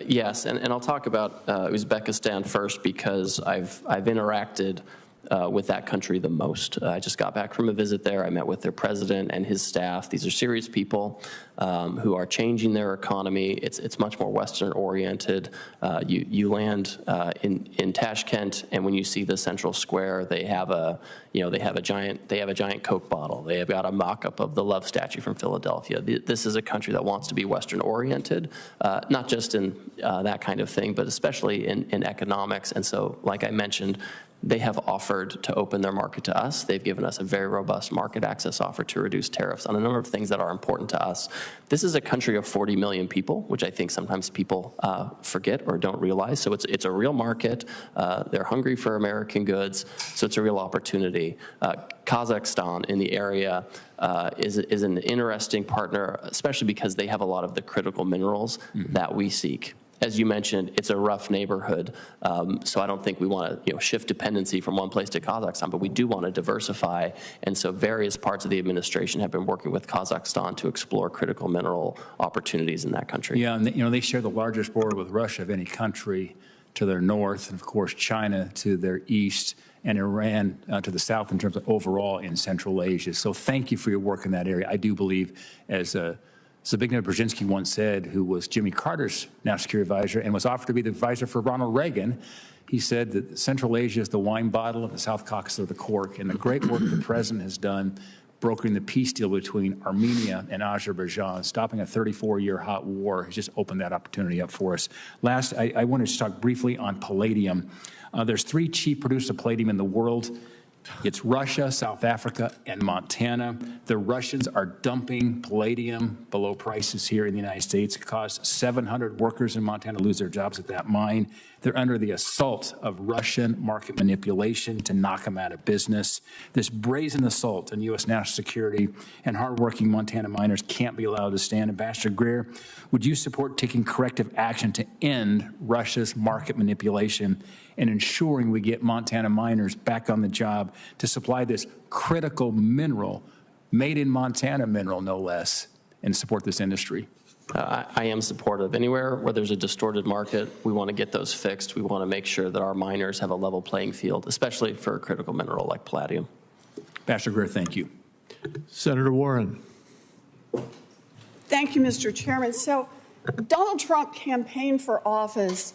Yes, and I'll talk about Uzbekistan first because I've interacted with that country the most. I just got back from a visit there. I met with their president and his staff. These are serious people who are changing their economy. It's much more Western-oriented. You land in Tashkent, and when you see the central square, they have a giant Coke bottle. They have got a mock-up of the Love statue from Philadelphia. This is a country that wants to be Western-oriented, not just in that kind of thing, but especially in economics. And so, like I mentioned, they have offered to open their market to us. They've given us a very robust market access offer to reduce tariffs on a number of things that are important to us. This is a country of 40 million people, which I think sometimes people forget or don't realize. So it's a real market. They're hungry for American goods, so it's a real opportunity. Kazakhstan in the area is an interesting partner, especially because they have a lot of the critical minerals that we seek. As you mentioned, it's a rough neighborhood, so I don't think we want to shift dependency from one place to Kazakhstan, but we do want to diversify, and so various parts of the administration have been working with Kazakhstan to explore critical mineral opportunities in that country. Yeah, and they share the largest border with Russia of any country to their north, and of course China to their east, and Iran to the south in terms of overall in Central Asia. So thank you for your work in that area. I do believe, as Zbigniew Brzezinski once said, who was Jimmy Carter's national security advisor and was offered to be the advisor for Ronald Reagan, he said that Central Asia is the wine bottle and the South Caucasus are the cork. And the great work the president has done brokering the peace deal between Armenia and Azerbaijan, stopping a 34-year hot war, has just opened that opportunity up for us. Last, I wanted to talk briefly on palladium. There's 3 chief producers of palladium in the world. It's Russia, South Africa, and Montana. The Russians are dumping palladium below prices here in the United States. It caused 700 workers in Montana to lose their jobs at that mine. They're under the assault of Russian market manipulation to knock them out of business. This brazen assault on U.S. national security and hardworking Montana miners can't be allowed to stand. Ambassador Greer, would you support taking corrective action to end Russia's market manipulation and ensuring we get Montana miners back on the job to supply this critical mineral, made in Montana mineral, no less, and support this industry? I am supportive. Anywhere where there's a distorted market, we want to get those fixed. We want to make sure that our miners have a level playing field, especially for a critical mineral like palladium. Ambassador Greer, thank you. Senator Warren. Thank you, Mr. Chairman. So Donald Trump campaigned for office,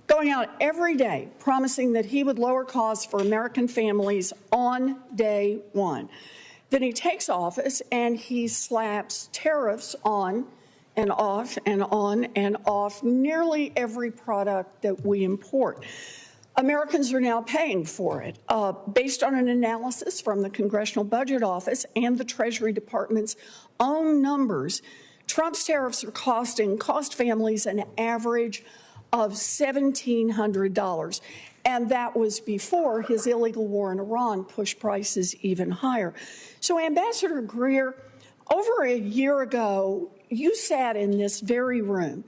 going out every day promising that he would lower costs for American families on day one. Then he takes office and he slaps tariffs on and off and on and off nearly every product that we import. Americans are now paying for it. Based on an analysis from the Congressional Budget Office and the Treasury Department's own numbers, Trump's tariffs are cost families an average of $1,700. And that was before his illegal war in Iran pushed prices even higher. So, Ambassador Greer, over a year ago, you sat in this very room,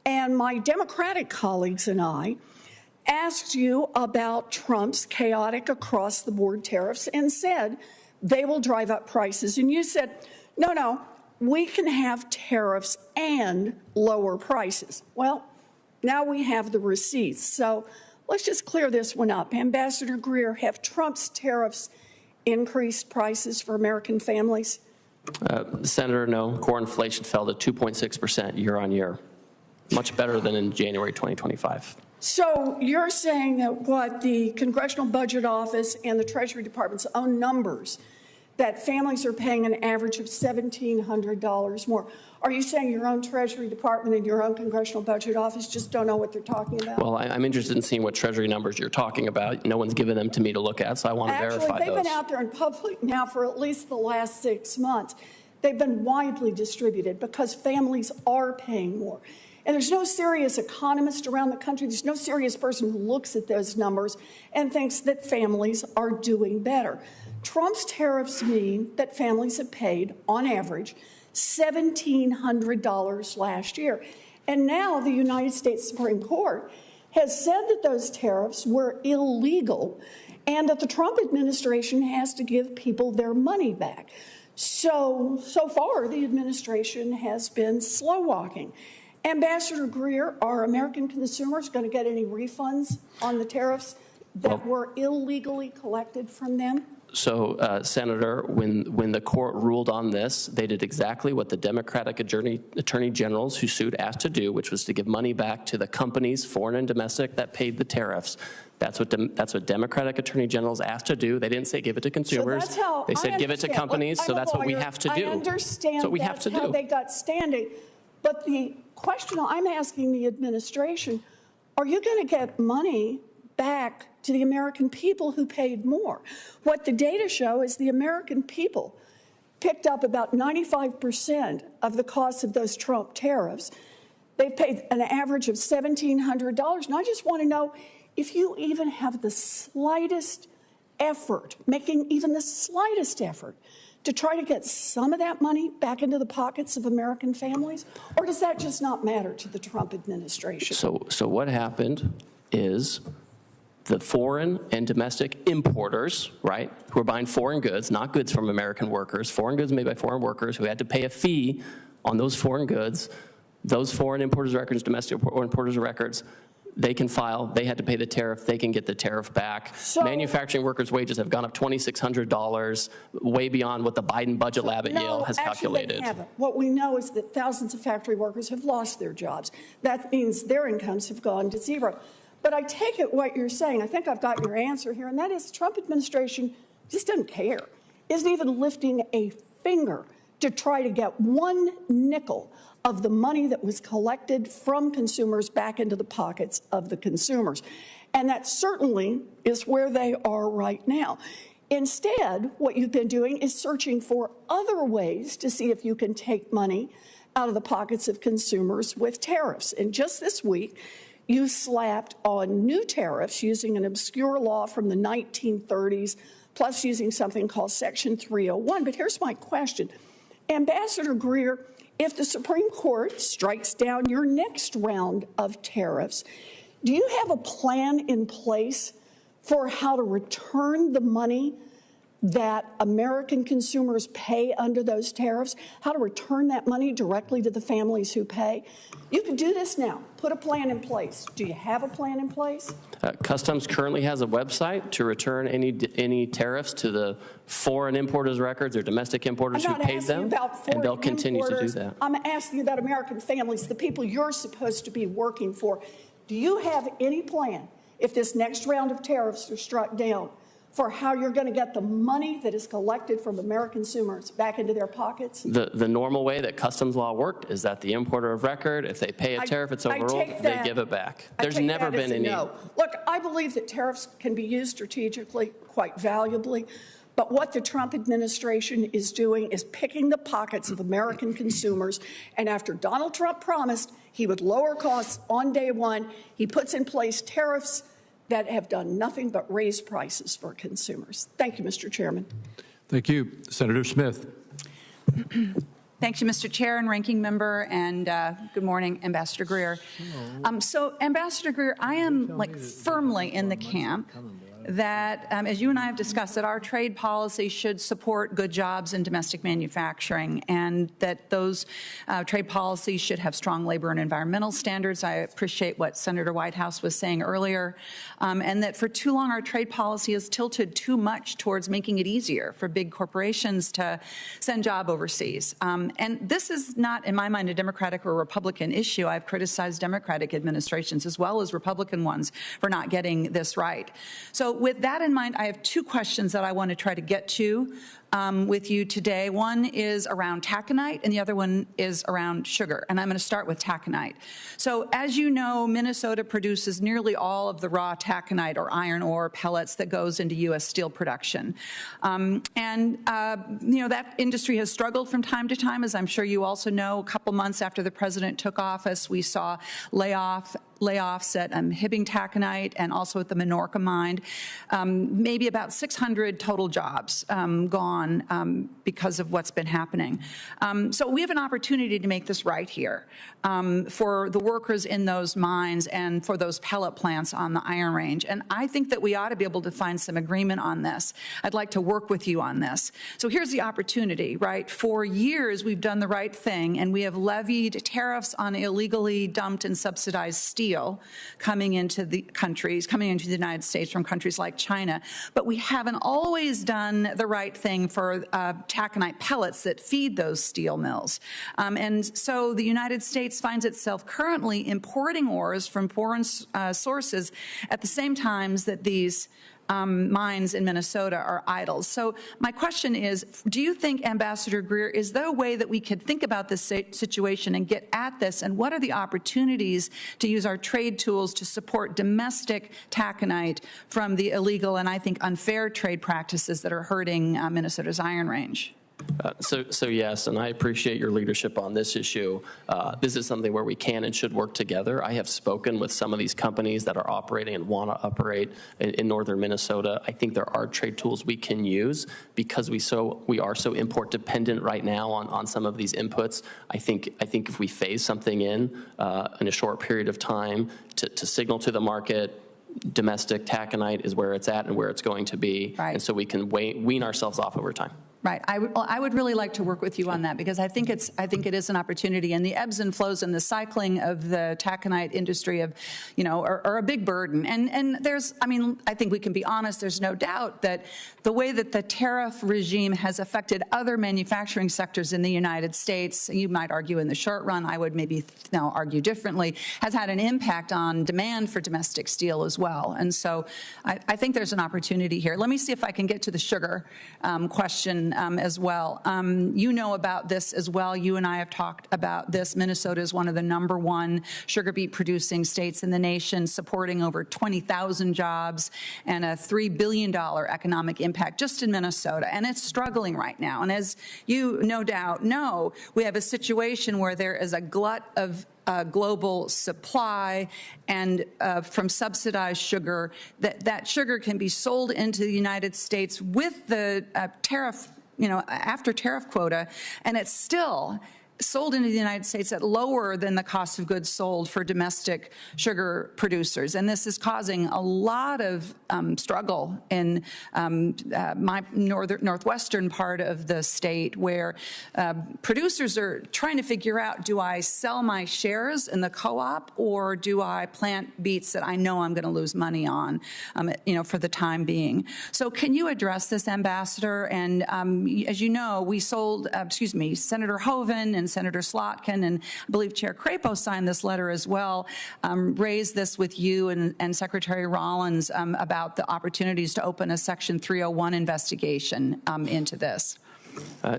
and my Democratic colleagues and I asked you about Trump's chaotic across-the-board tariffs and said they will drive up prices. And you said, no, we can have tariffs and lower prices. Well, now we have the receipts. So let's just clear this one up. Ambassador Greer, have Trump's tariffs increased prices for American families? Senator, no. Core inflation fell to 2.6% year on year, much better than in January 2025. So you're saying that what the Congressional Budget Office and the Treasury Department's own numbers that families are paying an average of $1,700 more. Are you saying your own Treasury Department and your own Congressional Budget Office just don't know what they're talking about? Well, I'm interested in seeing what Treasury numbers you're talking about. No one's given them to me to look at, so I want to verify those. Actually, they've been out there in public now for at least the last 6 months. They've been widely distributed because families are paying more. And there's no serious economist around the country, there's no serious person who looks at those numbers and thinks that families are doing better. Trump's tariffs mean that families have paid, on average, $1,700 last year. And now the United States Supreme Court has said that those tariffs were illegal and that the Trump administration has to give people their money back. So far, the administration has been slow walking. Ambassador Greer, are American consumers going to get any refunds on the tariffs that were illegally collected from them? So, Senator, when the court ruled on this, they did exactly what the Democratic attorney generals who sued asked to do, which was to give money back to the companies, foreign and domestic, that paid the tariffs. That's what Democratic attorney generals asked to do. They didn't say give it to consumers. So they said give it to companies. So that's what we have to do. I understand that's what we have to do. How they got standing. But the question I'm asking the administration, are you going to get money back to the American people who paid more? What the data show is the American people picked up about 95% of the cost of those Trump tariffs. They've paid an average of $1,700. And I just want to know if you even have the slightest effort, making even the slightest effort, to try to get some of that money back into the pockets of American families? Or does that just not matter to the Trump administration? So what happened is the foreign and domestic importers, right, who are buying foreign goods, not goods from American workers, foreign goods made by foreign workers who had to pay a fee on those foreign goods, those foreign importers' records, domestic importers' records, they can file, they had to pay the tariff, they can get the tariff back. So, manufacturing workers' wages have gone up $2,600, way beyond what the Biden budget lab at Yale has calculated. They haven't. What we know is that thousands of factory workers have lost their jobs. That means their incomes have gone to zero. But I take it what you're saying, I think I've got your answer here, and that is the Trump administration just doesn't care, isn't even lifting a finger to try to get one nickel of the money that was collected from consumers back into the pockets of the consumers. And that certainly is where they are right now. Instead, what you've been doing is searching for other ways to see if you can take money out of the pockets of consumers with tariffs. And just this week, you slapped on new tariffs using an obscure law from the 1930s, plus using something called Section 301. But here's my question. Ambassador Greer, if the Supreme Court strikes down your next round of tariffs, do you have a plan in place for how to return the money that American consumers pay under those tariffs, how to return that money directly to the families who pay? You can do this now. Put a plan in place. Do you have a plan in place? Customs currently has a website to return any tariffs to the foreign importers' records or domestic importers who paid them, and they'll continue to do that. I'm asking about American families, the people you're supposed to be working for. Do you have any plan, if this next round of tariffs are struck down, for how you're going to get the money that is collected from American consumers back into their pockets? The normal way that customs law worked is that the importer of record, if they pay a tariff, it's overruled, they give it back. There's never been any. No. Look, I believe that tariffs can be used strategically quite valuably, but what the Trump administration is doing is picking the pockets of American consumers, and after Donald Trump promised he would lower costs on day one, he puts in place tariffs that have done nothing but raise prices for consumers. Thank you, Mr. Chairman. Thank you. Senator Smith. Thank you, Mr. Chair and Ranking Member, and good morning, Ambassador Greer. So, Ambassador Greer, I am firmly in the camp that, as you and I have discussed, that our trade policy should support good jobs and domestic manufacturing, and that those trade policies should have strong labor and environmental standards. I appreciate what Senator Whitehouse was saying earlier, and that for too long our trade policy has tilted too much towards making it easier for big corporations to send jobs overseas. And this is not, in my mind, a Democratic or Republican issue. I've criticized Democratic administrations as well as Republican ones for not getting this right. So with that in mind, I have two questions that I want to try to get to with you today. One is around taconite, and the other one is around sugar. And I'm going to start with taconite. So as you know, Minnesota produces nearly all of the raw taconite or iron ore pellets that goes into U.S. steel production. That industry has struggled from time to time, as I'm sure you also know. A couple months after the president took office, we saw layoffs at Hibbing Taconite and also at the Menorca mine. Maybe about 600 total jobs gone because of what's been happening. So we have an opportunity to make this right here for the workers in those mines and for those pellet plants on the Iron Range. And I think that we ought to be able to find some agreement on this. I'd like to work with you on this. So here's the opportunity, right? For years, we've done the right thing, and we have levied tariffs on illegally dumped and subsidized steel coming into the United States from countries like China. But we haven't always done the right thing for taconite pellets that feed those steel mills. And so the United States finds itself currently importing ores from foreign sources at the same times that these mines in Minnesota are idle. So my question is, do you think, Ambassador Greer, is there a way that we could think about this situation and get at this? And what are the opportunities to use our trade tools to support domestic taconite from the illegal and I think unfair trade practices that are hurting Minnesota's Iron Range? So yes, and I appreciate your leadership on this issue. This is something where we can and should work together. I have spoken with some of these companies that are operating and want to operate in northern Minnesota. I think there are trade tools we can use because we are so import dependent right now on some of these inputs. I think if we phase something in a short period of time to signal to the market, domestic taconite is where it's at and where it's going to be, right. And so we can wean ourselves off over time. Right. I would really like to work with you on that because I think it is an opportunity, and the ebbs and flows and the cycling of the taconite industry are a big burden. And I think we can be honest. There's no doubt that the way that the tariff regime has affected other manufacturing sectors in the United States, you might argue in the short run, I would maybe now argue differently, has had an impact on demand for domestic steel as well. And so I think there's an opportunity here. Let me see if I can get to the sugar question as well. You know about this as well. You and I have talked about this. Minnesota is one of the #1 sugar beet producing states in the nation, supporting over 20,000 jobs and a $3 billion economic impact just in Minnesota. And it's struggling right now. And as you no doubt know, we have a situation where there is a glut of global supply and from subsidized sugar, that sugar can be sold into the United States with the tariff, after tariff quota, and it's still sold into the United States at lower than the cost of goods sold for domestic sugar producers. And this is causing a lot of struggle in my northwestern part of the state, where producers are trying to figure out, do I sell my shares in the co-op or do I plant beets that I know I'm going to lose money on, for the time being? So can you address this, Ambassador? And as you know, we sold, Senator Hoeven and Senator Slotkin, and I believe Chair Crapo signed this letter as well, raised this with you and Secretary Rollins about the opportunities to open a Section 301 investigation into this.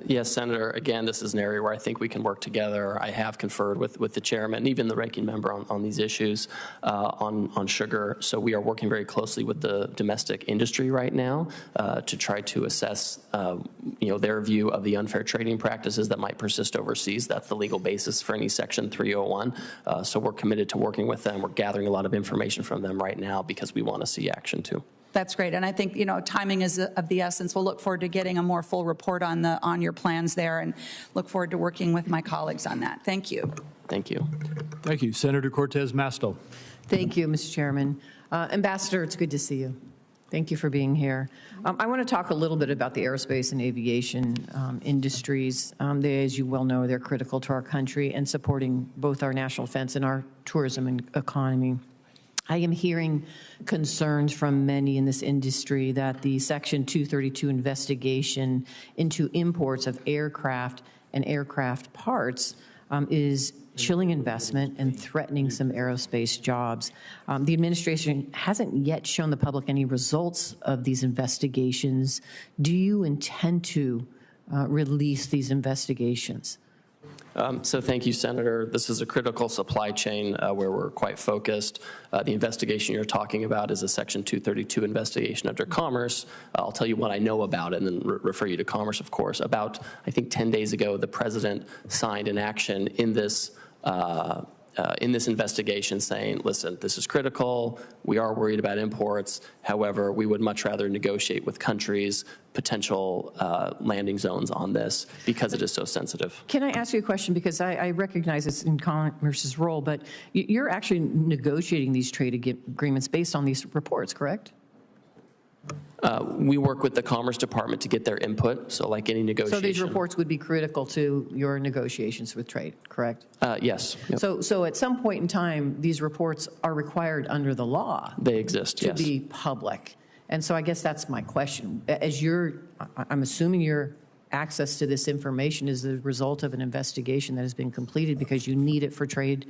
Yes, Senator. Again, this is an area where I think we can work together. I have conferred with the chairman and even the ranking member on these issues on sugar. So we are working very closely with the domestic industry right now to try to assess, their view of the unfair trading practices that might persist overseas. That's the legal basis for any Section 301. So we're committed to working with them. We're gathering a lot of information from them right now because we want to see action too. That's great. And I think, timing is of the essence. We'll look forward to getting a more full report on your plans there, and look forward to working with my colleagues on that. Thank you. Thank you. Thank you. Senator Cortez Masto. Thank you, Mr. Chairman. Ambassador, it's good to see you. Thank you for being here. I want to talk a little bit about the aerospace and aviation industries. They, as you well know, they're critical to our country and supporting both our national defense and our tourism and economy. I am hearing concerns from many in this industry that the Section 232 investigation into imports of aircraft and aircraft parts is chilling investment and threatening some aerospace jobs. The administration hasn't yet shown the public any results of these investigations. Do you intend to release these investigations? So thank you, Senator. This is a critical supply chain where we're quite focused. The investigation you're talking about is a Section 232 investigation under Commerce. I'll tell you what I know about it and then refer you to Commerce, of course. About, I think, 10 days ago, the president signed an action in this investigation saying, listen, this is critical. We are worried about imports. However, we would much rather negotiate with countries potential landing zones on this because it is so sensitive. Can I ask you a question? Because I recognize it's in Commerce's role, but you're actually negotiating these trade agreements based on these reports, correct? We work with the Commerce Department to get their input, so like any negotiation. So these reports would be critical to your negotiations with trade, correct? Yes. Yep. So at some point in time, these reports are required under the law. They exist, yes. To be public. And so I guess that's my question. I'm assuming your access to this information is the result of an investigation that has been completed because you need it for trade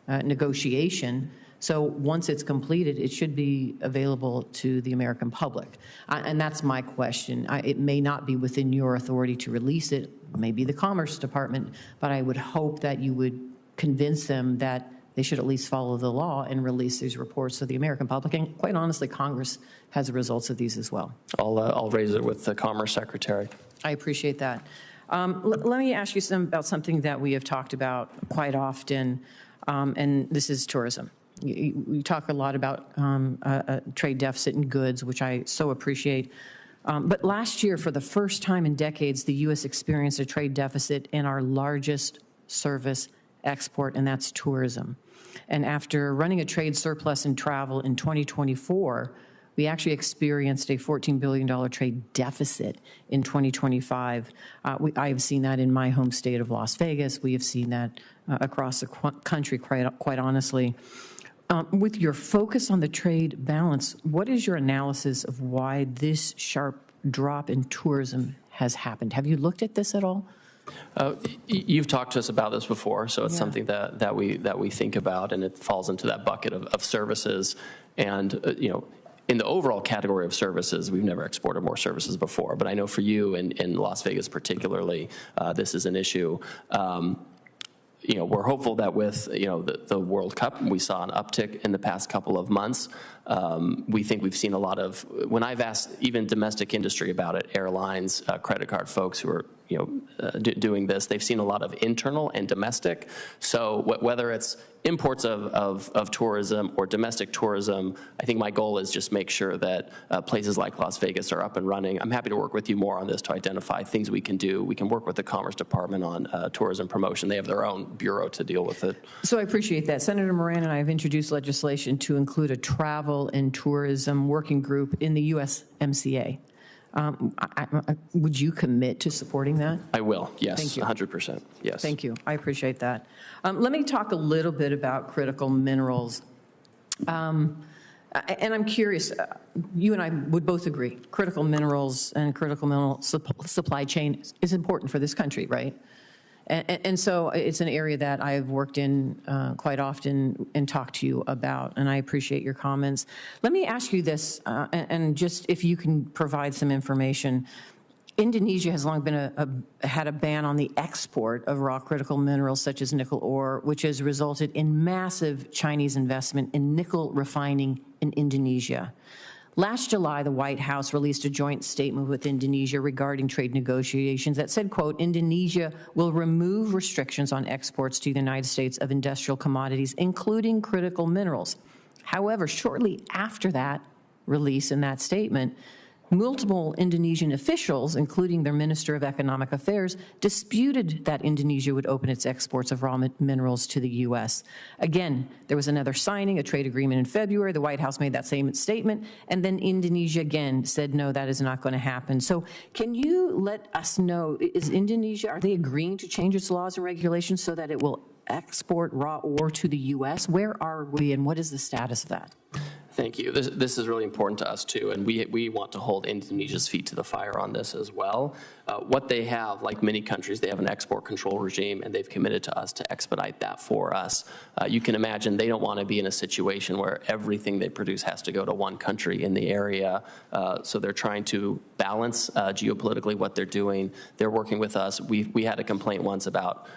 negotiation. So once it's completed, it should be available to the American public. And that's my question. It may not be within your authority to release it, maybe the Commerce Department, but I would hope that you would convince them that they should at least follow the law and release these reports to the American public. And quite honestly, Congress has the results of these as well. I'll raise it with the Commerce Secretary. I appreciate that. Let me ask you about something that we have talked about quite often, and this is tourism. You talk a lot about a trade deficit in goods, which I so appreciate. But last year, for the first time in decades, the U.S. experienced a trade deficit in our largest service export, and that's tourism. And after running a trade surplus in travel in 2024, we actually experienced a $14 billion trade deficit in 2025. I have seen that in my home state of Las Vegas. We have seen that across the country, quite honestly. With your focus on the trade balance, what is your analysis of why this sharp drop in tourism has happened? Have you looked at this at all? You've talked to us about this before, so it's something that we think about, and it falls into that bucket of services. And in the overall category of services, we've never exported more services before. But I know for you in Las Vegas particularly, this is an issue. We're hopeful that with the World Cup, we saw an uptick in the past couple of months. We think we've seen a lot of, when I've asked even domestic industry about it, airlines, credit card folks who are doing this, they've seen a lot of internal and domestic. So whether it's imports of tourism or domestic tourism, I think my goal is just make sure that places like Las Vegas are up and running. I'm happy to work with you more on this to identify things we can do. We can work with the Commerce Department on tourism promotion. They have their own bureau to deal with it. So I appreciate that. Senator Moran and I have introduced legislation to include a travel and tourism working group in the USMCA. Would you commit to supporting that? I will, yes. Thank you. 100%, yes. Thank you. I appreciate that. Let me talk a little bit about critical minerals. And I'm curious, you and I would both agree, critical minerals and critical mineral supply chain is important for this country, right? And so it's an area that I've worked in quite often and talked to you about, and I appreciate your comments. Let me ask you this, and just if you can provide some information. Indonesia has long been had a ban on the export of raw critical minerals such as nickel ore, which has resulted in massive Chinese investment in nickel refining in Indonesia. Last July, the White House released a joint statement with Indonesia regarding trade negotiations that said, quote, Indonesia will remove restrictions on exports to the United States of industrial commodities, including critical minerals. However, shortly after that release in that statement, multiple Indonesian officials, including their Minister of Economic Affairs, disputed that Indonesia would open its exports of raw minerals to the U.S. Again, there was another signing, a trade agreement in February. The White House made that same statement, and then Indonesia again said, no, that is not going to happen. So can you let us know, is Indonesia, are they agreeing to change its laws and regulations so that it will export raw ore to the U.S.? Where are we, and what is the status of that? Thank you. This is really important to us, too, and we want to hold Indonesia's feet to the fire on this as well. What they have, like many countries, they have an export control regime, and they've committed to us to expedite that for us. You can imagine they don't want to be in a situation where everything they produce has to go to one country in the area. So they're trying to balance geopolitically what they're doing. They're working with us. We had a complaint once about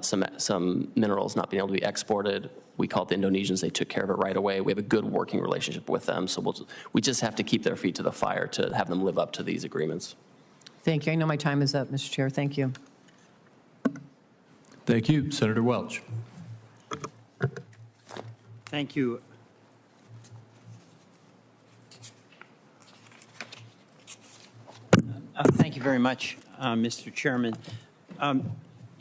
some minerals not being able to be exported. We called the Indonesians. They took care of it right away. We have a good working relationship with them. So we just have to keep their feet to the fire to have them live up to these agreements. Thank you. I know my time is up, Mr. Chair. Thank you. Thank you. Senator Welch. Thank you. Thank you very much, Mr. Chairman.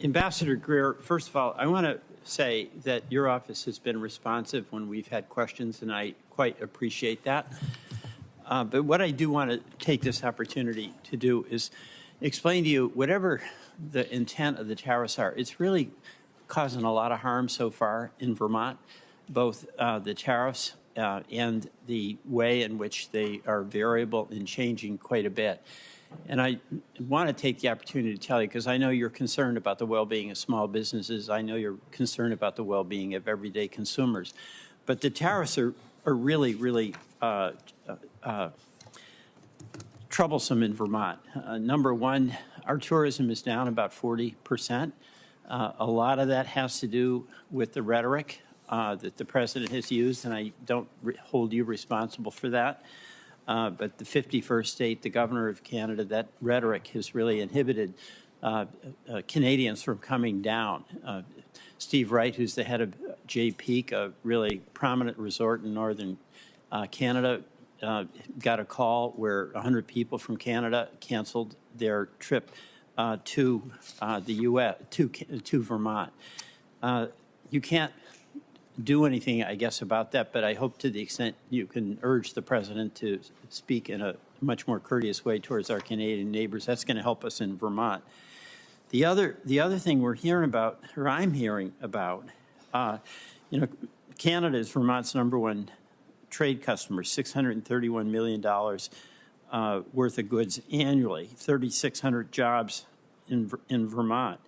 Ambassador Greer, first of all, I want to say that your office has been responsive when we've had questions, and I quite appreciate that. But what I do want to take this opportunity to do is explain to you whatever the intent of the tariffs are. It's really causing a lot of harm so far in Vermont, both the tariffs and the way in which they are variable and changing quite a bit. And I want to take the opportunity to tell you, because I know you're concerned about the well-being of small businesses. I know you're concerned about the well-being of everyday consumers. But the tariffs are really, really troublesome in Vermont. Number one, our tourism is down about 40%. A lot of that has to do with the rhetoric that the president has used, and I don't hold you responsible for that. But the 51st state, the governor of Canada, that rhetoric has really inhibited Canadians from coming down. Steve Wright, who's the head of Jay Peak, a really prominent resort in northern Canada, got a call where 100 people from Canada canceled their trip to the U.S., to Vermont. You can't do anything, I guess, about that, but I hope to the extent you can urge the president to speak in a much more courteous way towards our Canadian neighbors. That's going to help us in Vermont. The other thing we're hearing about, or I'm hearing about, Canada is Vermont's #1 trade customer, $631 million worth of goods annually, 3,600 jobs in Vermont.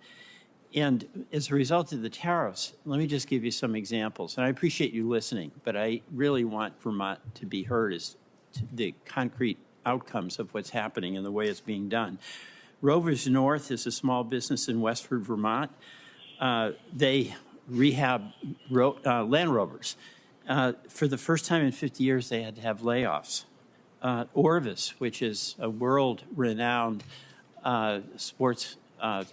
And as a result of the tariffs, let me just give you some examples. And I appreciate you listening, but I really want Vermont to be heard as to the concrete outcomes of what's happening and the way it's being done. Rovers North is a small business in Westford, Vermont. They rehab Land Rovers. For the first time in 50 years, they had to have layoffs. Orvis, which is a world-renowned sports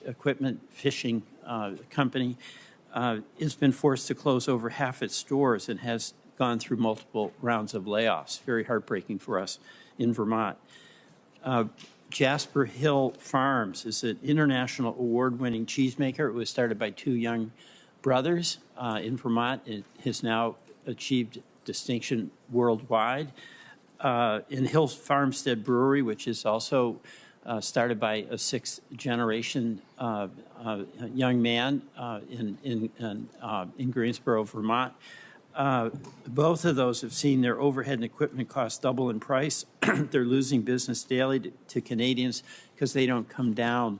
equipment fishing company, has been forced to close over half its stores and has gone through multiple rounds of layoffs. Very heartbreaking for us in Vermont. Jasper Hill Farms is an international award-winning cheesemaker. It was started by two young brothers in Vermont. It has now achieved distinction worldwide. In Hills Farmstead Brewery, which is also started by a sixth-generation young man in Greensboro, Vermont. Both of those have seen their overhead and equipment costs double in price. They're losing business daily to Canadians because they don't come down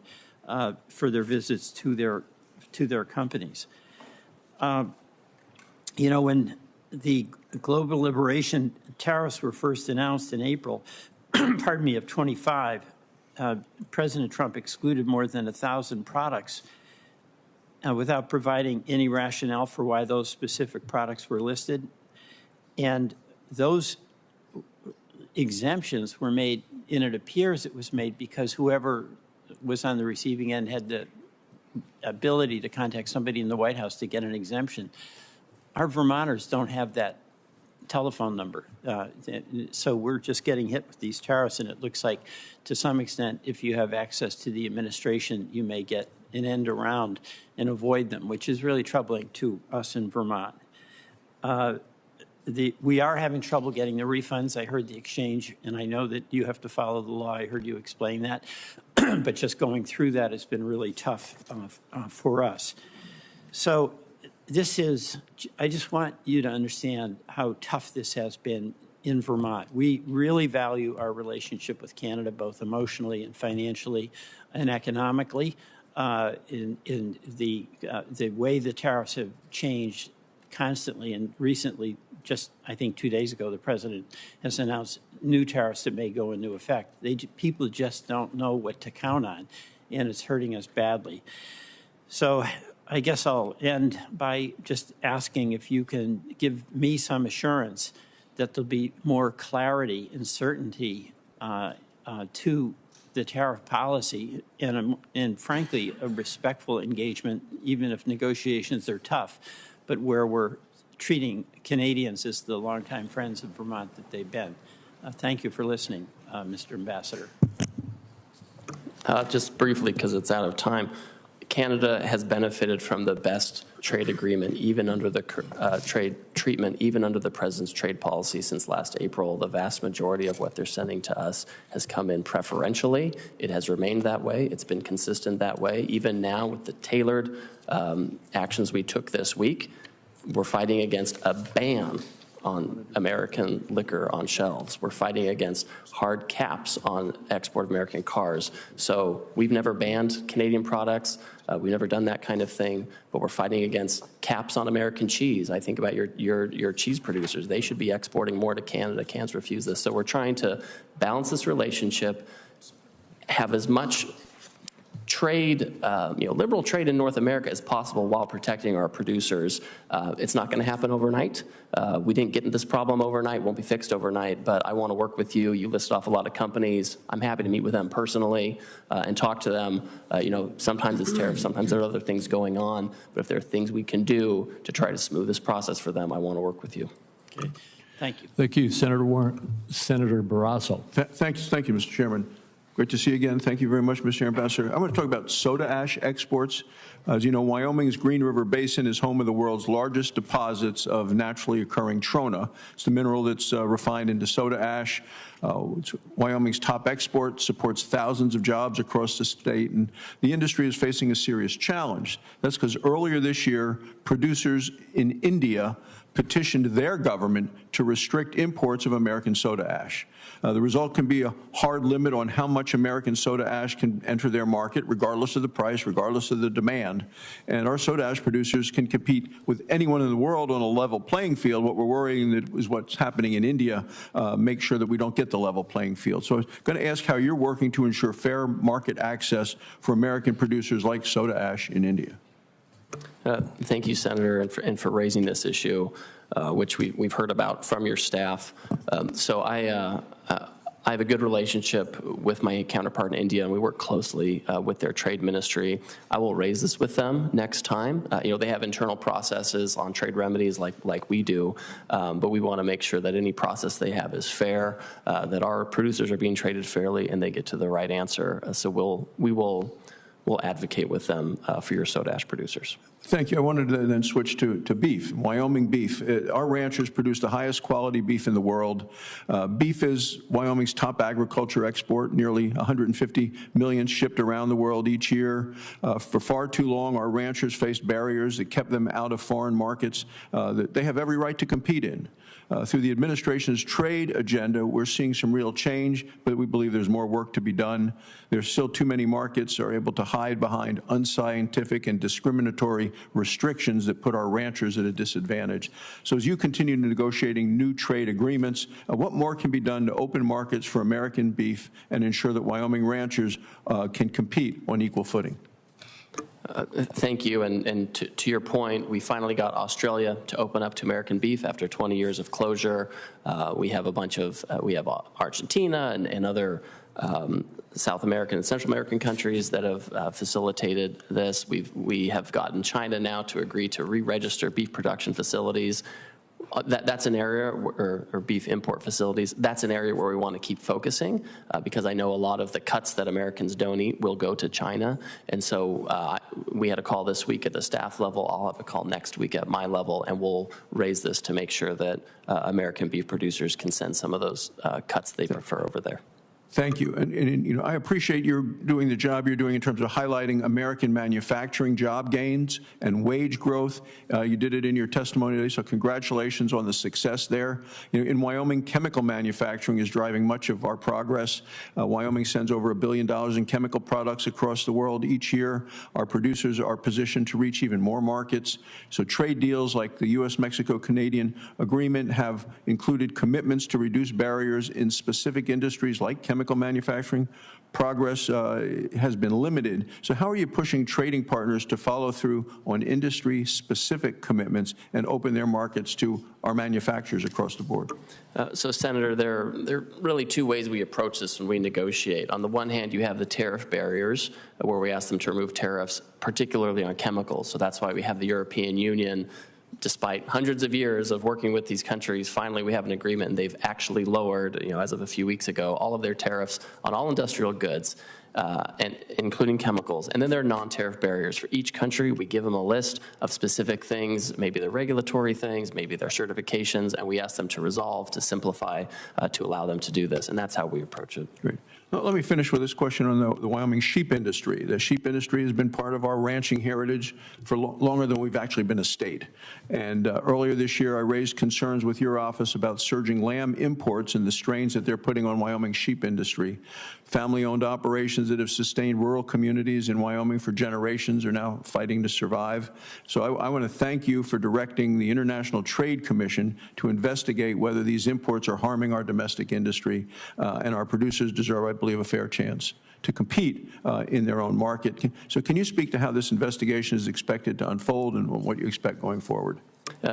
for their visits to their companies. When the global liberation tariffs were first announced in April, of 25, President Trump excluded more than 1,000 products without providing any rationale for why those specific products were listed. And those exemptions were made, and it appears it was made because whoever was on the receiving end had the ability to contact somebody in the White House to get an exemption. Our Vermonters don't have that telephone number. So we're just getting hit with these tariffs, and it looks like to some extent, if you have access to the administration, you may get an end around and avoid them, which is really troubling to us in Vermont. We are having trouble getting the refunds. I heard the exchange, and I know that you have to follow the law. I heard you explain that. But just going through that has been really tough for us. So I just want you to understand how tough this has been in Vermont. We really value our relationship with Canada, both emotionally and financially and economically. In the way the tariffs have changed constantly, and recently, just I think 2 days ago, the president has announced new tariffs that may go into effect. People just don't know what to count on, and it's hurting us badly. So I guess I'll end by just asking if you can give me some assurance that there'll be more clarity and certainty to the tariff policy and frankly, a respectful engagement, even if negotiations are tough, but where we're treating Canadians as the longtime friends of Vermont that they've been. Thank you for listening, Mr. Ambassador. Just briefly, because it's out of time, Canada has benefited from the best trade agreement, even under the trade treatment, even under the president's trade policy since last April. The vast majority of what they're sending to us has come in preferentially. It has remained that way. It's been consistent that way. Even now, with the tailored actions we took this week, we're fighting against a ban on American liquor on shelves. We're fighting against hard caps on export of American cars. So we've never banned Canadian products. We've never done that kind of thing, but we're fighting against caps on American cheese. I think about your cheese producers. They should be exporting more to Canada. Can't refuse this. So we're trying to balance this relationship, have as much trade, liberal trade in North America as possible while protecting our producers. It's not going to happen overnight. We didn't get into this problem overnight, won't be fixed overnight, but I want to work with you. You list off a lot of companies. I'm happy to meet with them personally and talk to them. Sometimes it's tariffs, sometimes there are other things going on, but if there are things we can do to try to smooth this process for them, I want to work with you. Okay. Thank you. Thank you, Senator Warren. Senator Barrasso. Thank you, Mr. Chairman. Great to see you again. Thank you very much, Mr. Ambassador. I want to talk about soda ash exports. As you know, Wyoming's Green River Basin is home of the world's largest deposits of naturally occurring trona. It's the mineral that's refined into soda ash. It's Wyoming's top export, supports thousands of jobs across the state, and the industry is facing a serious challenge. That's because earlier this year, producers in India petitioned their government to restrict imports of American soda ash. The result can be a hard limit on how much American soda ash can enter their market, regardless of the price, regardless of the demand. And our soda ash producers can compete with anyone in the world on a level playing field. What we're worrying that is what's happening in India, make sure that we don't get the level playing field. So I'm going to ask how you're working to ensure fair market access for American producers like soda ash in India. Thank you, Senator, and for raising this issue, which we've heard about from your staff. So I have a good relationship with my counterpart in India, and we work closely with their trade ministry. I will raise this with them next time. They have internal processes on trade remedies like we do, but we want to make sure that any process they have is fair, that our producers are being traded fairly, and they get to the right answer. So we'll advocate with them for your soda ash producers. Thank you. I wanted to then switch to beef, Wyoming beef. Our ranchers produce the highest quality beef in the world. Beef is Wyoming's top agriculture export, nearly 150 million shipped around the world each year. For far too long, our ranchers faced barriers that kept them out of foreign markets that they have every right to compete in. Through the administration's trade agenda, we're seeing some real change, but we believe there's more work to be done. There's still too many markets that are able to hide behind unscientific and discriminatory restrictions that put our ranchers at a disadvantage. So as you continue negotiating new trade agreements, what more can be done to open markets for American beef and ensure that Wyoming ranchers can compete on equal footing? Thank you. And to your point, we finally got Australia to open up to American beef after 20 years of closure. We have a bunch of, we have Argentina and other South American and Central American countries that have facilitated this. We have gotten China now to agree to re-register beef production facilities. That's an area, or beef import facilities, that's an area where we want to keep focusing because I know a lot of the cuts that Americans don't eat will go to China. And so we had a call this week at the staff level. I'll have a call next week at my level, and we'll raise this to make sure that American beef producers can send some of those cuts they prefer over there. Thank you. And, you know, I appreciate you're doing the job you're doing in terms of highlighting American manufacturing job gains and wage growth. You did it in your testimony today, so congratulations on the success there. You know, in Wyoming, chemical manufacturing is driving much of our progress. Wyoming sends over $1 billion in chemical products across the world each year. Our producers are positioned to reach even more markets. So trade deals like the U.S.-Mexico-Canadian agreement have included commitments to reduce barriers in specific industries like chemical manufacturing. Progress has been limited. So how are you pushing trading partners to follow through on industry-specific commitments and open their markets to our manufacturers across the board? So, Senator, there are really two ways we approach this when we negotiate. On the one hand, you have the tariff barriers, where we ask them to remove tariffs, particularly on chemicals. So that's why we have the European Union. Despite hundreds of years of working with these countries, finally we have an agreement, and they've actually lowered, you know, as of a few weeks ago, all of their tariffs on all industrial goods, and including chemicals. And then there are non-tariff barriers. For each country, we give them a list of specific things, maybe they're regulatory things, maybe they're certifications, and we ask them to resolve, to simplify, to allow them to do this. And that's how we approach it. Great. Well, let me finish with this question on the Wyoming sheep industry. The sheep industry has been part of our ranching heritage for longer than we've actually been a state. And earlier this year, I raised concerns with your office about surging lamb imports and the strains that they're putting on Wyoming sheep industry. Family-owned operations that have sustained rural communities in Wyoming for generations are now fighting to survive. So I want to thank you for directing the International Trade Commission to investigate whether these imports are harming our domestic industry, and our producers deserve, I believe, a fair chance to compete in their own market. So can you speak to how this investigation is expected to unfold and what you expect going forward?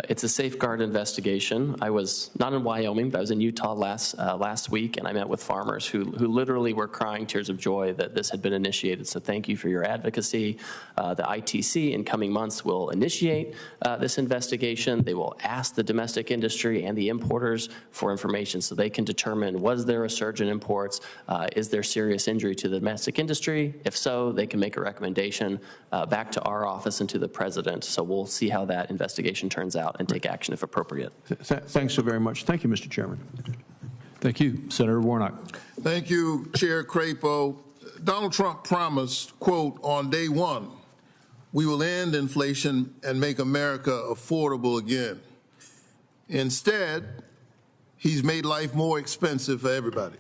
It's a safeguard investigation. I was not in Wyoming, but I was in Utah last week, and I met with farmers who literally were crying tears of joy that this had been initiated. So thank you for your advocacy. The ITC in coming months will initiate this investigation. They will ask the domestic industry and the importers for information so they can determine, was there a surge in imports? Is there serious injury to the domestic industry? If so, they can make a recommendation back to our office and to the president. So we'll see how that investigation turns out and take action if appropriate. Thanks so very much. Thank you, Mr. Chairman. Thank you. Senator Warnock. Thank you, Chair Crapo. Donald Trump promised, quote, on day one, we will end inflation and make America affordable again. Instead, he's made life more expensive for everybody.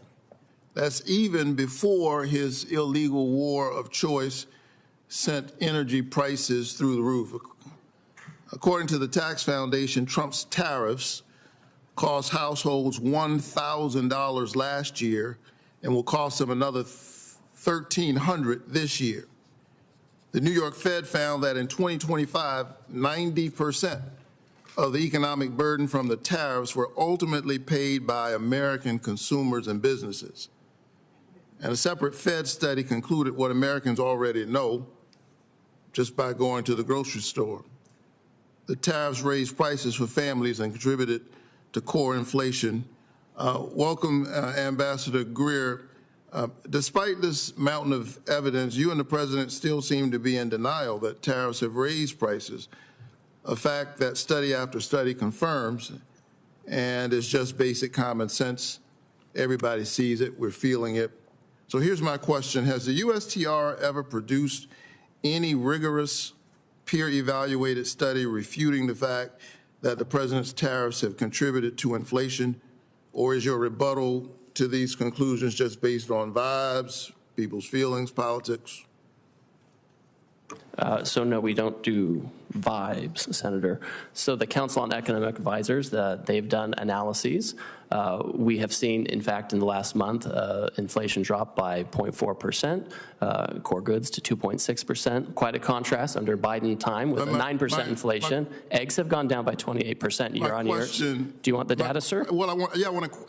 That's even before his illegal war of choice sent energy prices through the roof. According to the Tax Foundation, Trump's tariffs cost households $1,000 last year and will cost them another $1,300 this year. The New York Fed found that in 2025, 90% of the economic burden from the tariffs were ultimately paid by American consumers and businesses. And a separate Fed study concluded what Americans already know just by going to the grocery store. The tariffs raised prices for families and contributed to core inflation. Welcome, Ambassador Greer. Despite this mountain of evidence, you and the president still seem to be in denial that tariffs have raised prices, a fact that study after study confirms, and it's just basic common sense. Everybody sees it, we're feeling it. So here's my question. Has the USTR ever produced any rigorous peer-evaluated study refuting the fact that the president's tariffs have contributed to inflation, or is your rebuttal to these conclusions just based on vibes, people's feelings, politics? So no, we don't do vibes, Senator. So the Council on Economic Advisors, they've done analyses. We have seen, in fact, in the last month, inflation drop by 0.4%, core goods to 2.6%. Quite a contrast under Biden time with a 9% inflation. Eggs have gone down by 28% year on year. Do you want the data, sir? Well,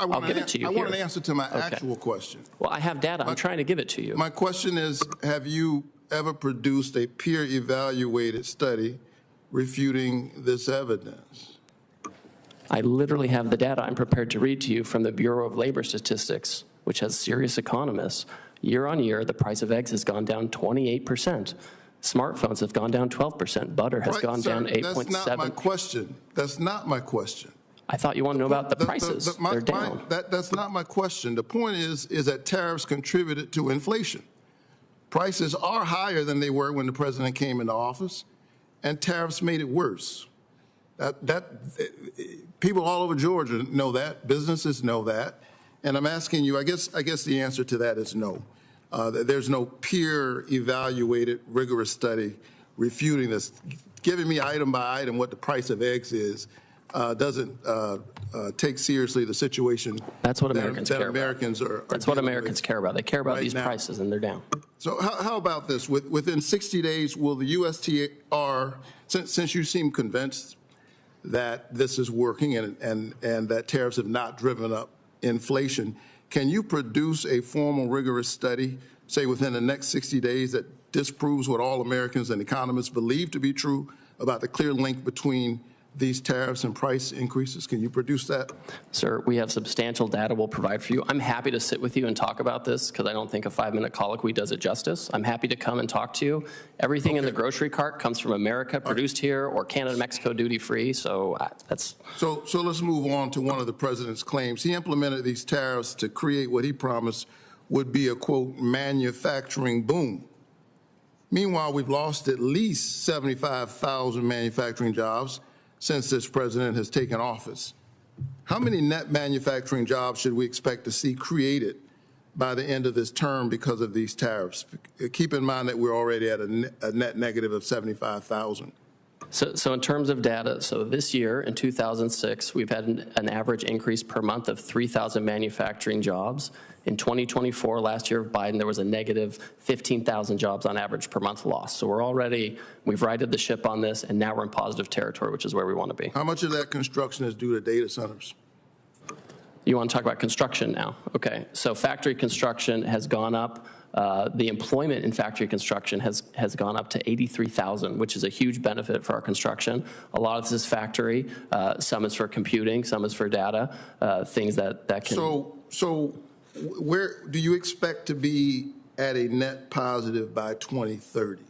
I'll give it to you. I want an answer to my actual question. Well, I have data. I'm trying to give it to you. My question is, have you ever produced a peer-evaluated study refuting this evidence? I literally have the data I'm prepared to read to you from the Bureau of Labor Statistics, which has serious economists. Year on year, the price of eggs has gone down 28%. Smartphones have gone down 12%. Butter has gone down 8.7%. That's not my question. That's not my question. I thought you wanted to know about the prices. They're down. That's not my question. The point is that tariffs contributed to inflation. Prices are higher than they were when the president came into office, and tariffs made it worse. People all over Georgia know that. Businesses know that. And I'm asking you, I guess the answer to that is no. There's no peer-evaluated, rigorous study refuting this. Giving me item by item what the price of eggs is doesn't take seriously the situation. That's what Americans care Americans about. That's what Americans care about. They care about these prices, and they're down. So how about this? Within 60 days, will the USTR, since you seem convinced that this is working and that tariffs have not driven up inflation, can you produce a formal, rigorous study, say within the next 60 days, that disproves what all Americans and economists believe to be true about the clear link between these tariffs and price increases? Can you produce that? Sir, we have substantial data we'll provide for you. I'm happy to sit with you and talk about this because I don't think a 5-minute colloquy does it justice. I'm happy to come and talk to you. Everything in the grocery cart comes from America, produced here, or Canada, Mexico, duty-free. So that's... So let's move on to one of the president's claims. He implemented these tariffs to create what he promised would be a, quote, manufacturing boom. Meanwhile, we've lost at least 75,000 manufacturing jobs since this president has taken office. How many net manufacturing jobs should we expect to see created by the end of this term because of these tariffs? Keep in mind that we're already at a net negative of 75,000. So in terms of data, so this year in 2006, we've had an average increase per month of 3,000 manufacturing jobs. In 2024, last year of Biden, there was a negative 15,000 jobs on average per month lost. So we've righted the ship on this, and now we're in positive territory, which is where we want to be. How much of that construction is due to data centers? You want to talk about construction now? Okay, so factory construction has gone up. The employment in factory construction has gone up to 83,000, which is a huge benefit for our construction. A lot of this is factory. Some is for computing. Some is for data, things that can... So where do you expect to be at a net positive by 2030?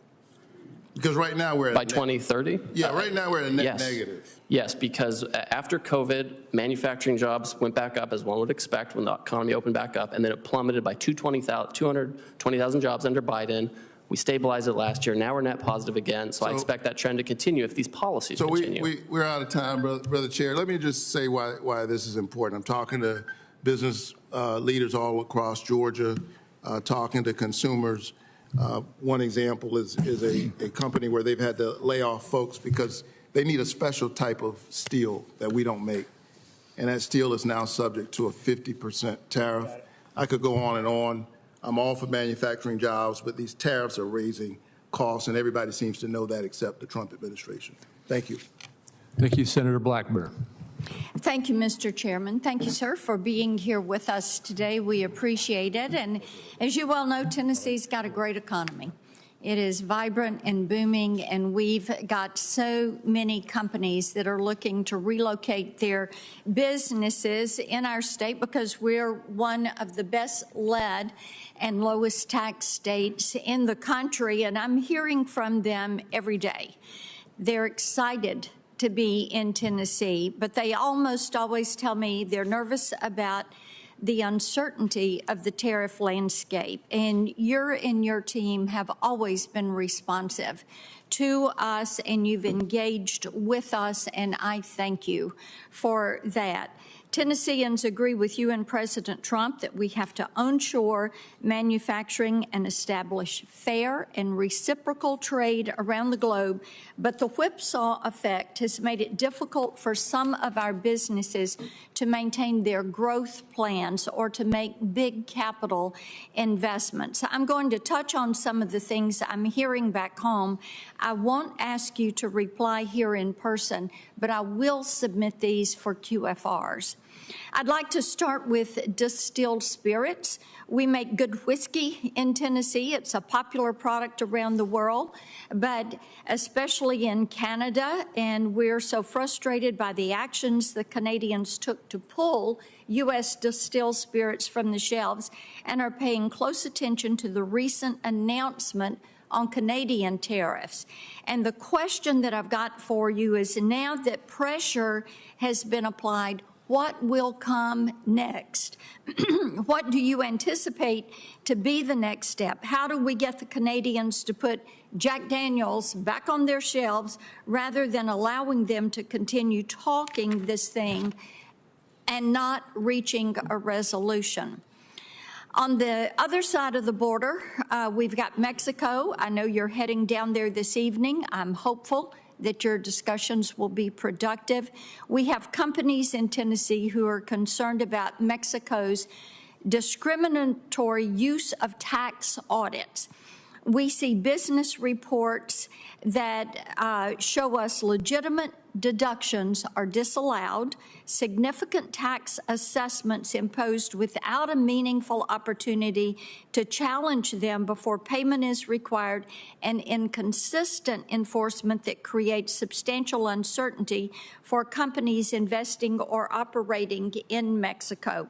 Because right now we're at... By 2030? Yeah, right now we're at a net negative. Yes, because after COVID, manufacturing jobs went back up, as one would expect, when the economy opened back up, and then it plummeted by 220,000 jobs under Biden. We stabilized it last year. Now we're net positive again, so I expect that trend to continue if these policies continue. So we're out of time, Brother Chair. Let me just say why this is important. I'm talking to business leaders all across Georgia, talking to consumers. One example is a company where they've had to lay off folks because they need a special type of steel that we don't make. And that steel is now subject to a 50% tariff. I could go on and on. I'm all for manufacturing jobs, but these tariffs are raising costs, and everybody seems to know that except the Trump administration. Thank you. Thank you, Senator Blackburn. Thank you, Mr. Chairman. Thank you, sir, for being here with us today. We appreciate it. And as you well know, Tennessee's got a great economy. It is vibrant and booming, and we've got so many companies that are looking to relocate their businesses in our state because we're one of the best led and lowest tax states in the country, and I'm hearing from them every day. They're excited to be in Tennessee, but they almost always tell me they're nervous about the uncertainty of the tariff landscape. And you and your team have always been responsive to us, and you've engaged with us, and I thank you for that. Tennesseans agree with you and President Trump that we have to onshore manufacturing and establish fair and reciprocal trade around the globe, but the whipsaw effect has made it difficult for some of our businesses to maintain their growth plans or to make big capital investments. I'm going to touch on some of the things I'm hearing back home. I won't ask you to reply here in person, but I will submit these for QFRs. I'd like to start with distilled spirits. We make good whiskey in Tennessee. It's a popular product around the world, but especially in Canada, and we're so frustrated by the actions the Canadians took to pull U.S. distilled spirits from the shelves and are paying close attention to the recent announcement on Canadian tariffs. And the question that I've got for you is, now that pressure has been applied, what will come next? What do you anticipate to be the next step? How do we get the Canadians to put Jack Daniels back on their shelves rather than allowing them to continue talking this thing and not reaching a resolution? On the other side of the border, we've got Mexico. I know you're heading down there this evening. I'm hopeful that your discussions will be productive. We have companies in Tennessee who are concerned about Mexico's discriminatory use of tax audits. We see business reports that show us legitimate deductions are disallowed, significant tax assessments imposed without a meaningful opportunity to challenge them before payment is required, and inconsistent enforcement that creates substantial uncertainty for companies investing or operating in Mexico.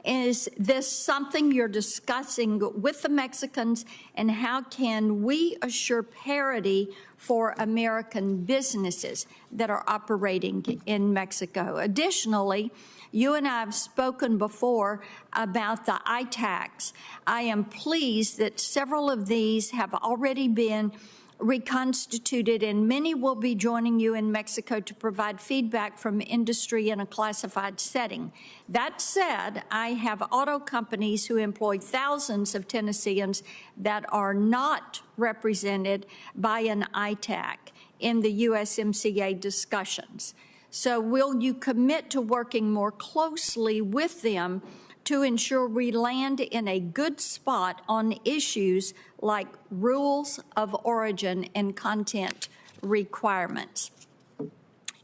Is this something you're discussing with the Mexicans, and how can we assure parity for American businesses that are operating in Mexico? Additionally, you and I have spoken before about the ITACs. I am pleased that several of these have already been reconstituted, and many will be joining you in Mexico to provide feedback from industry in a classified setting. That said, I have auto companies who employ thousands of Tennesseans that are not represented by an ITAC in the USMCA discussions. So will you commit to working more closely with them to ensure we land in a good spot on issues like rules of origin and content requirements?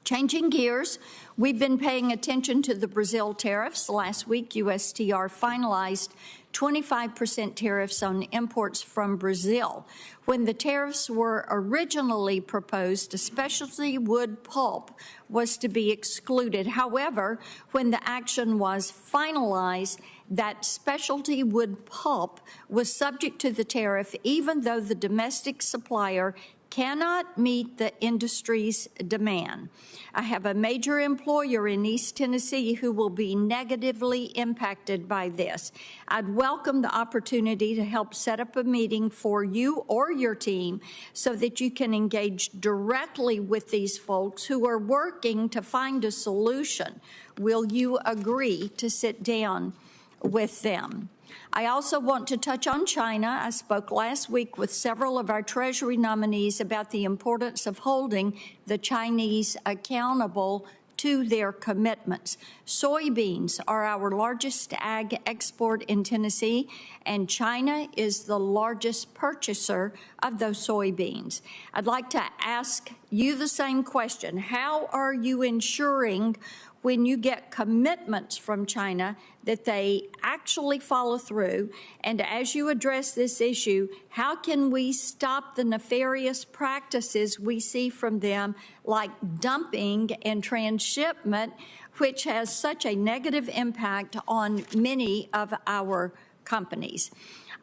Changing gears, we've been paying attention to the Brazil tariffs. Last week, USTR finalized 25% tariffs on imports from Brazil. When the tariffs were originally proposed, a specialty wood pulp was to be excluded. However, when the action was finalized, that specialty wood pulp was subject to the tariff, even though the domestic supplier cannot meet the industry's demand. I have a major employer in East Tennessee who will be negatively impacted by this. I'd welcome the opportunity to help set up a meeting for you or your team so that you can engage directly with these folks who are working to find a solution. Will you agree to sit down with them? I also want to touch on China. I spoke last week with several of our Treasury nominees about the importance of holding the Chinese accountable to their commitments. Soybeans are our largest ag export in Tennessee, and China is the largest purchaser of those soybeans. I'd like to ask you the same question. How are you ensuring, when you get commitments from China, that they actually follow through? And as you address this issue, how can we stop the nefarious practices we see from them, like dumping and transshipment, which has such a negative impact on many of our companies?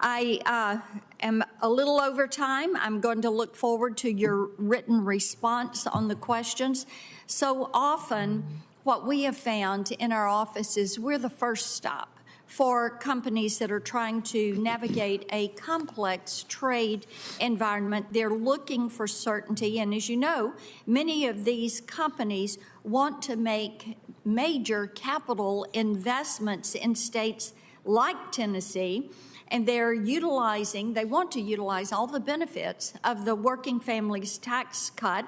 I am a little over time. I'm going to look forward to your written response on the questions. So often, what we have found in our office is we're the first stop for companies that are trying to navigate a complex trade environment. They're looking for certainty. And as you know, many of these companies want to make major capital investments in states like Tennessee, and they want to utilize all the benefits of the Working Families Tax Cut.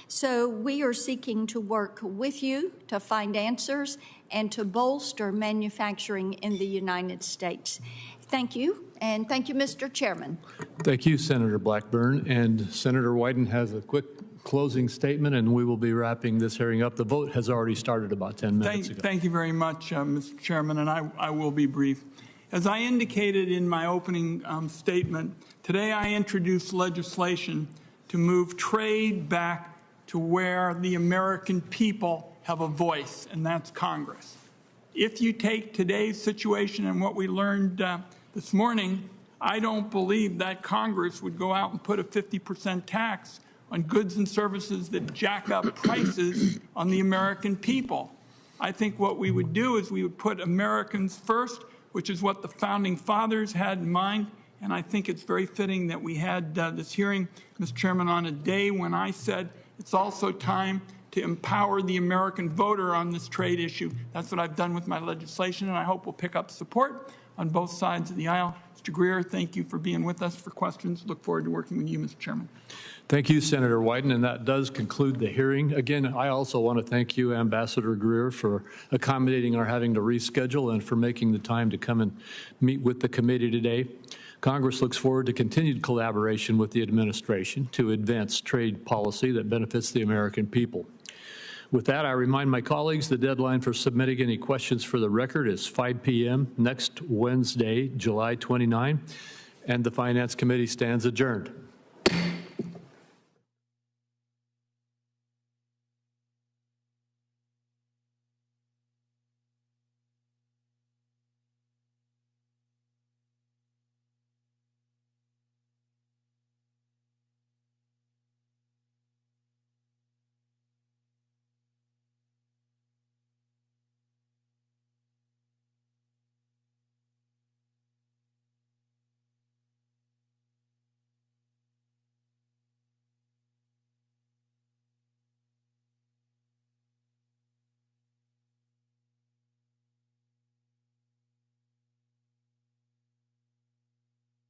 So we are seeking to work with you to find answers and to bolster manufacturing in the United States. Thank you, and thank you, Mr. Chairman. Thank you, Senator Blackburn. And Senator Wyden has a quick closing statement, and we will be wrapping this hearing up. The vote has already started about 10 minutes ago. Thank you very much, Mr. Chairman, and I will be brief. As I indicated in my opening statement, today I introduced legislation to move trade back to where the American people have a voice, and that's Congress. If you take today's situation and what we learned this morning I don't believe that Congress would go out and put a 50% tax on goods and services that jack up prices on the American people. I think what we would do is we would put Americans first, which is what the Founding Fathers had in mind. And I think it's very fitting that we had this hearing, Mr. Chairman, on a day when I said it's also time to empower the American voter on this trade issue. That's what I've done with my legislation, and I hope we'll pick up support on both sides of the aisle. Mr. Greer, thank you for being with us for questions. Look forward to working with you, Mr. Chairman. Thank you, Senator Wyden, and that does conclude the hearing. Again, I also want to thank you, Ambassador Greer, for accommodating our having to reschedule and for making the time to come and meet with the committee today. Congress looks forward to continued collaboration with the administration to advance trade policy that benefits the American people. With that, I remind my colleagues the deadline for submitting any questions for the record is 5 p.m. next Wednesday, July 29, and the Finance Committee stands adjourned.